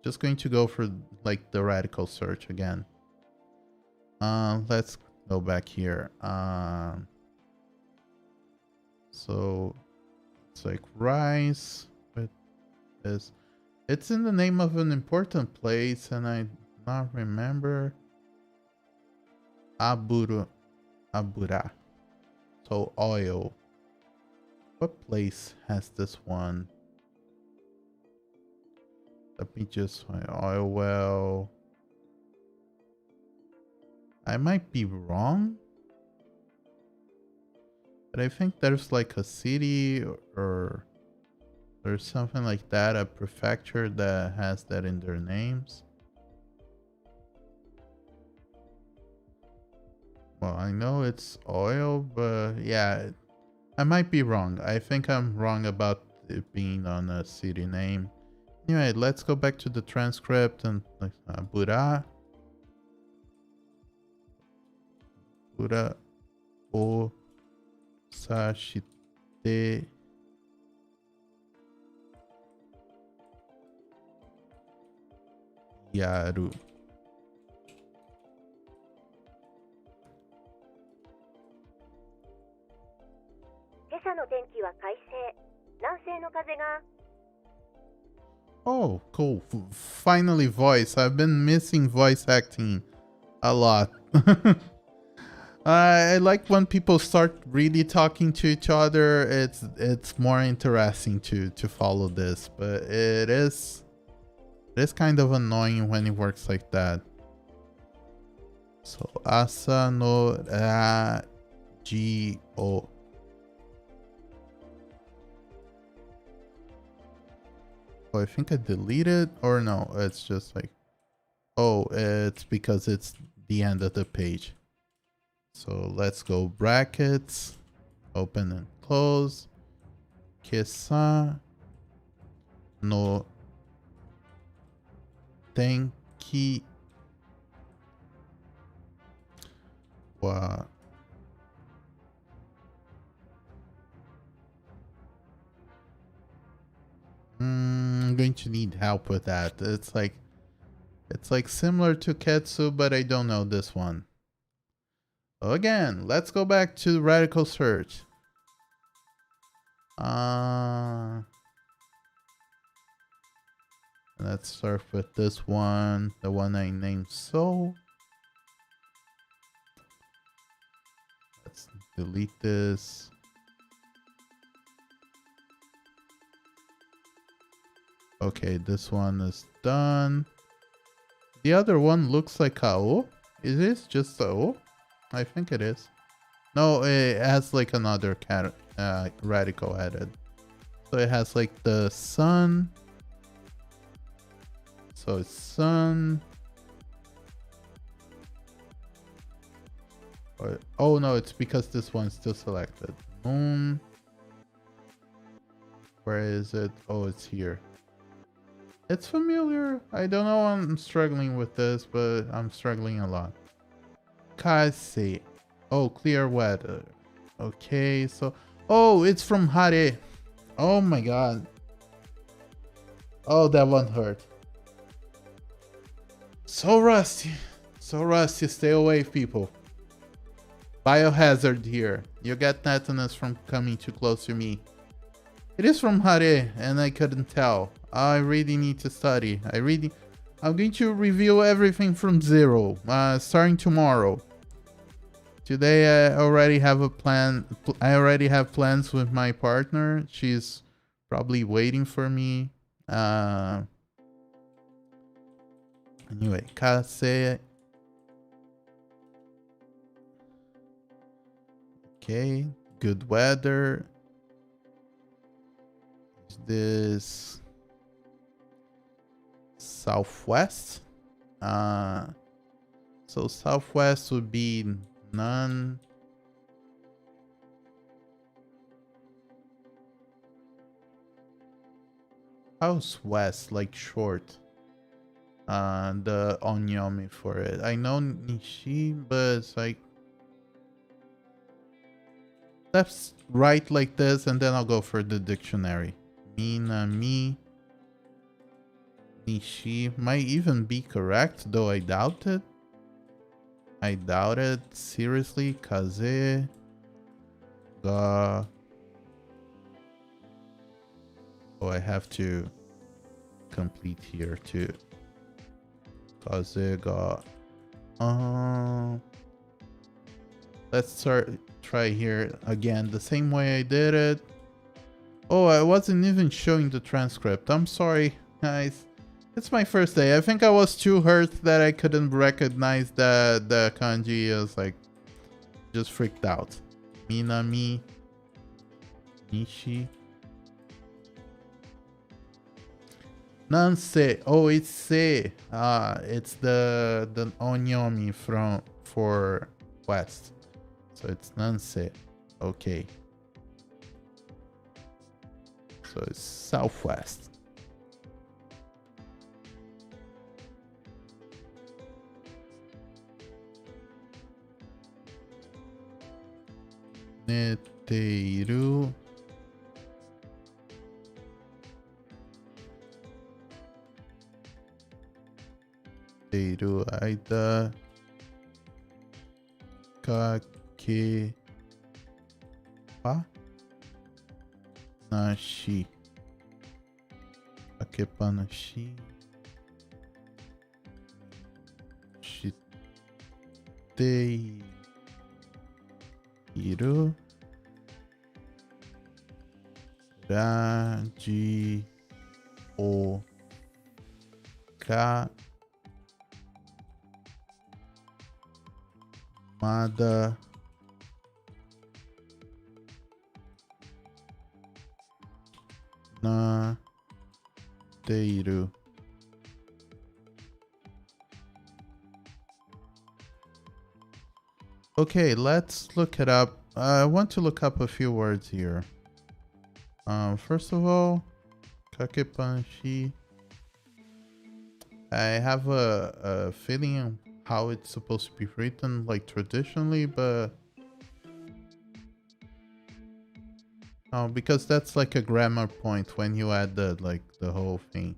Just going to go for like the radical search again. Let's go back here. So it's like rice with this. It's in the name of an important place, and I not remember. Abura. So oil. What place has this one? Let me just find oil well. I might be wrong, but I think there's like a city or there's something like that, a prefecture that has that in their names. Well, I know it's oil, but yeah, I might be wrong. I think I'm wrong about it being on a city name. Anyway, let's go back to the transcript and Bura o sashite yaru. 今朝の天気は快晴。南西の風が。 Oh, cool. Finally voice. I've been missing voice acting a lot. I like when people start really talking to each other. It's more interesting to follow this, but it is kind of annoying when it works like that. So asa no radio. Oh, I think I deleted, or no, it's just like, oh, it's because it's the end of the page. So let's go brackets, open and close. Kesa no tenki wa I'm going to need help with that. It's like similar to Ketsu, but I don't know this one. Again, let's go back to radical search. Let's start with this one, the one I named So. Let's delete this. Okay, this one is done. The other one looks like a O. Is this just a O? I think it is. No, it has like another radical added. So it has like the sun. So it's sun. Oh no, it's because this one's still selected. Moon. Where is it? Oh, it's here. It's familiar. I don't know. I'm struggling with this, but I'm struggling a lot. Kase. Oh, clear weather. Okay, so... Oh, it's from Hare. Oh my god. Oh, that one hurt. So rusty. So rusty. Stay away, people. Biohazard here. You get tetanus from coming too close to me. It is from Hare, and I couldn't tell. I really need to study. I'm going to review everything from zero, starting tomorrow. Today I already have a plan. I already have plans with my partner. She's probably waiting for me. Anyway, Kase. Okay, good weather. Is this southwest? So southwest would be none. How's west, like short? The onyomi for it. I know Nishi, but it's like let's write like this, and then I'll go for the dictionary. Minami Nishi might even be correct, though I doubt it. I doubt it. Seriously, Kaze ga. Oh, I have to complete here too. Kaze ga. Let's try here again the same way I did it. Oh, I wasn't even showing the transcript. I'm sorry, guys. It's my first day. I think I was too hurt that I couldn't recognize the kanji. I was like, just freaked out. Minami Nishi. Nanse. Oh, it's se. It's the onyomi for west. So it's Nanse. Okay. So it's southwest. Neteiru. Teiru aida. Kake. Wa? na shi. Kakepa na shi. Shite iru. Raji o ka mada na teiru. Okay, let's look it up. I want to look up a few words here. First of all, kakepanshi. I have a feeling how it's supposed to be written, like traditionally, but because that's like a grammar point when you add the whole thing.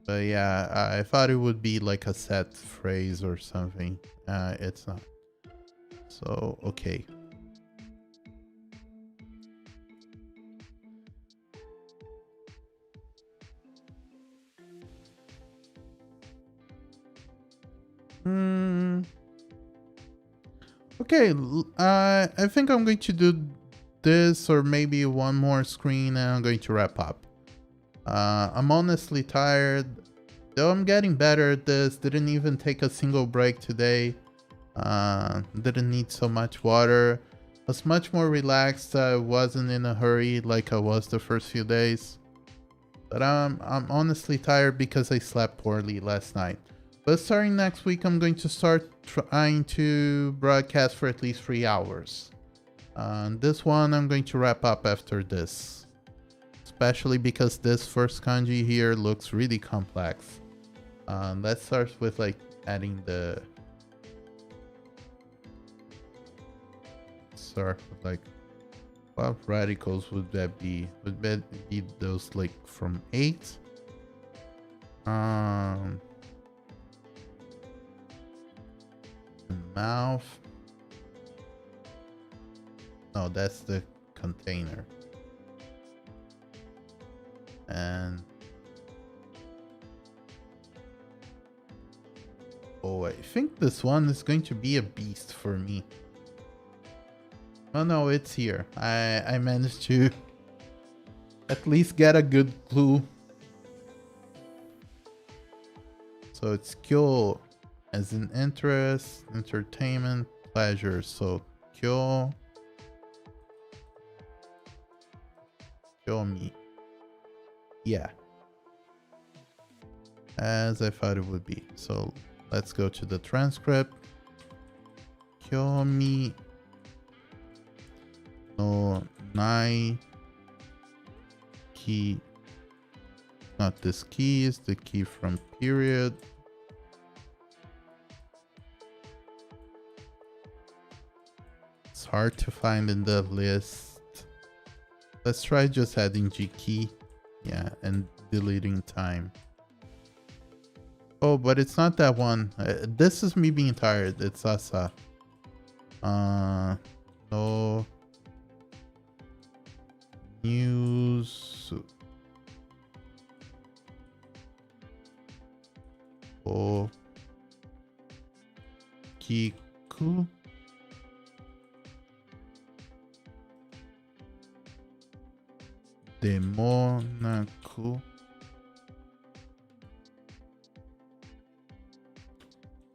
But yeah, I thought it would be like a set phrase or something. It's not. So okay. Okay, I think I'm going to do this or maybe one more screen and I'm going to wrap up. I'm honestly tired, though I'm getting better at this. Didn't even take a single break today. Didn't need so much water. Was much more relaxed. I wasn't in a hurry like I was the first few days. But I'm honestly tired because I slept poorly last night. But starting next week, I'm going to start trying to broadcast for at least 3 hours. This one I'm going to wrap up after this. Especially because this first kanji here looks really complex. Let's start with like adding the... Start with like... What radicals would that be? Would that be those like from 8? Mouth. No, that's the container. And oh, I think this one is going to be a beast for me. Oh no, it's here. I managed to at least get a good clue. So it's kyo as in interest, entertainment, pleasure. So kyo me. Yeah. As I thought it would be. So let's go to the transcript. Kyomi no nai key. Not this key, is the key from period. It's hard to find in the list. Let's try just adding G key. Yeah, and deleting time. Oh, but it's not that one. This is me being tired. It's Asa. No news. Oh, Kiku. Demonaku.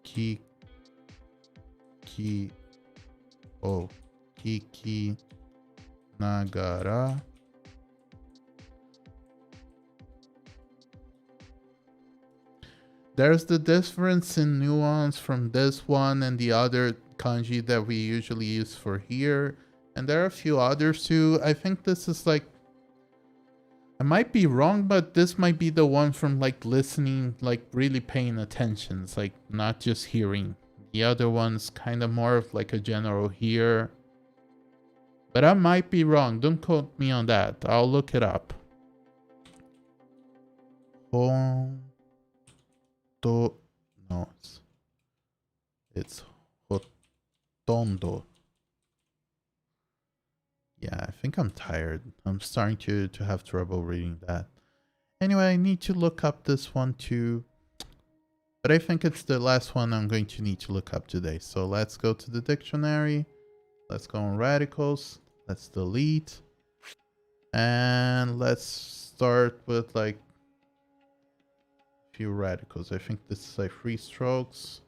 Kiki Nagara. There's the difference in nuance from this one and the other kanji that we usually use for here. And there are a few others too. I think this is like, I might be wrong, but this might be the one from like listening, like really paying attention. It's like not just hearing. The other one's kind of more of like a general hear. But I might be wrong. Don't quote me on that. I'll look it up. No, it's hotondo. Yeah. Yeah, I think I'm tired. I'm starting to have trouble reading that. Anyway, I need to look up this one too. But I think it's the last one I'm going to need to look up today. So let's go to the dictionary. Let's go on radicals. Let's delete. And let's start with like a few radicals. I think this is like 3 strokes.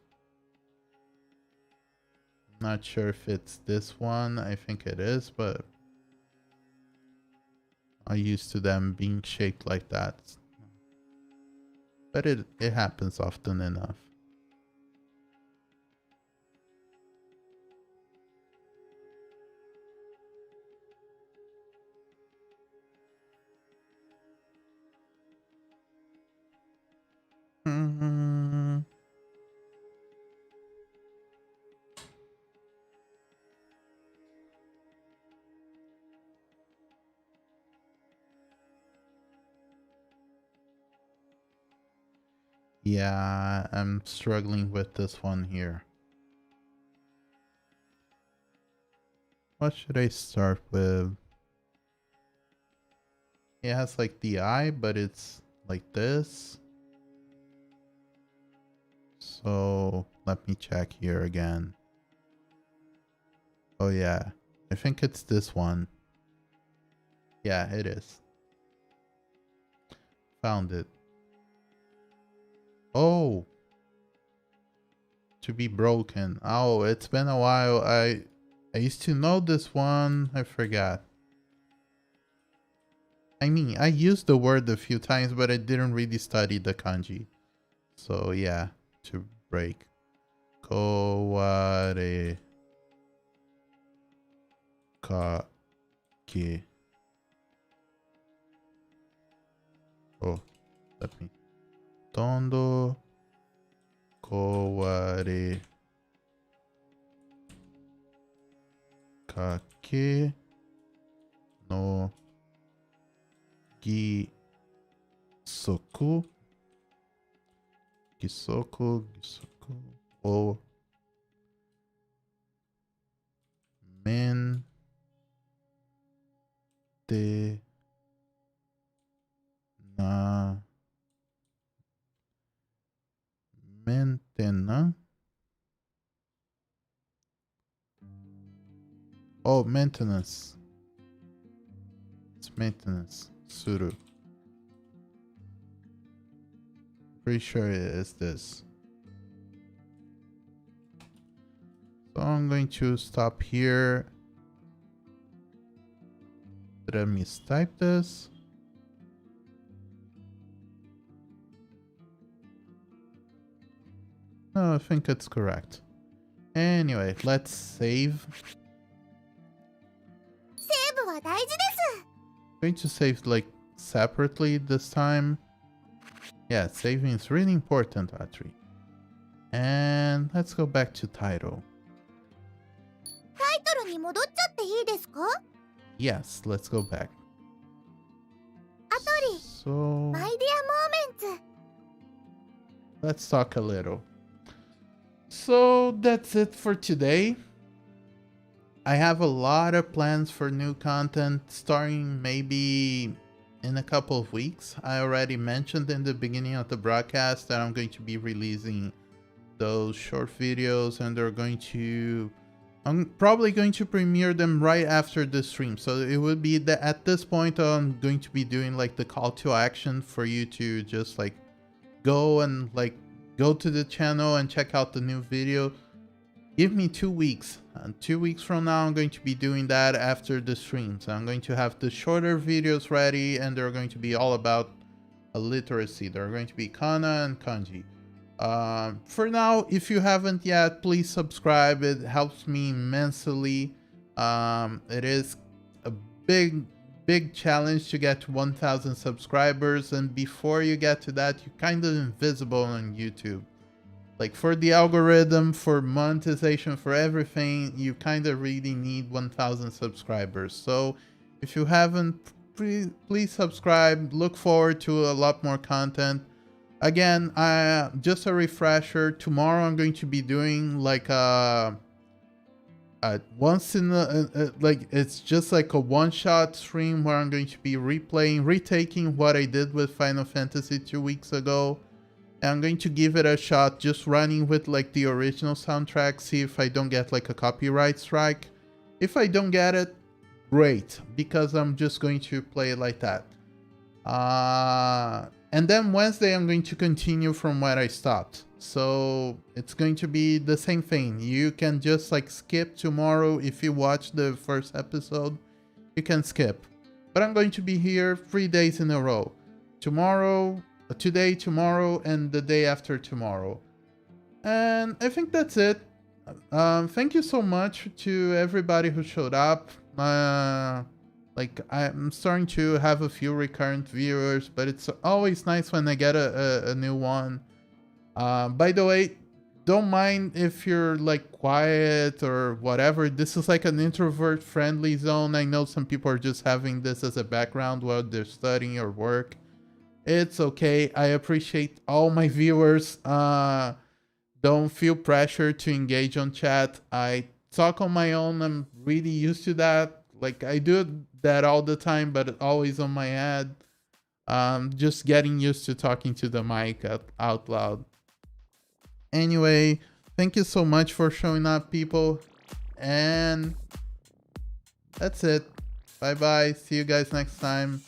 Not sure if it's this one. I think it is, but I'm used to them being shaped like that. But it happens often enough. Yeah, I'm struggling with this one here. What should I start with? It has like the eye, but it's like this. So let me check here again. Oh yeah, I think it's this one. Yeah, it is. Found it. Oh, to be broken. Oh, it's been a while. I used to know this one. I forgot. I mean, I used the word a few times, but I didn't really study the kanji. So yeah, to break. Koware kake. Oh, let me. Tondo koware kake no gisoku o men te na maintenance. Oh, maintenance. It's maintenance. Suru. Pretty sure it is this. So I'm going to stop here. Did I mistype this? No, I think it's correct. Anyway, let's save. I'm going to save like separately this time. Yeah, saving is really important, ATRI. And let's go back to title. Yes, let's go back. ATRI So My Dear Moments. let's talk a little. So that's it for today. I have a lot of plans for new content starting maybe in a couple of weeks. I already mentioned in the beginning of the broadcast that I'm going to be releasing those short videos, and I'm probably going to premiere them right after the stream. So it would be that at this point I'm going to be doing like the call to action for you to just like go to the channel and check out the new video. Give me 2 weeks. And 2 weeks from now, I'm going to be doing that after the stream. So I'm going to have the shorter videos ready, and they're going to be all about literacy. They're going to be kana and kanji. For now, if you haven't yet, please subscribe. It helps me immensely. It is a big challenge to get to 1,000 subscribers, and before you get to that, you're kind of invisible on YouTube. Like for the algorithm, for monetization, for everything, you kind of really need 1,000 subscribers. So if you haven't, please subscribe. Look forward to a lot more content. Again, just a refresher, tomorrow I'm going to be doing like a once in like it's just like a one-shot stream where I'm going to be retaking what I did with Final Fantasy 2 weeks ago. And I'm going to give it a shot, just running with like the original soundtrack, see if I don't get like a copyright strike. If I don't get it, great, because I'm just going to play it like that. And then Wednesday I'm going to continue from where I stopped. So it's going to be the same thing. You can just like skip tomorrow. If you watch the first episode, you can skip. But I'm going to be here 3 days in a row. Today, tomorrow, and the day after tomorrow. And I think that's it. Thank you so much to everybody who showed up. Like I'm starting to have a few recurrent viewers, but it's always nice when I get a new one. By the way, don't mind if you're like quiet or whatever. This is like an introvert friendly zone. I know some people are just having this as a background while they're studying or work. It's okay. I appreciate all my viewers. Don't feel pressure to engage on chat. I talk on my own. I'm really used to that. Like I do that all the time, but always on my head. Just getting used to talking to the mic out loud. Anyway, thank you so much for showing up, people. And that's it. Bye bye. See you guys next time.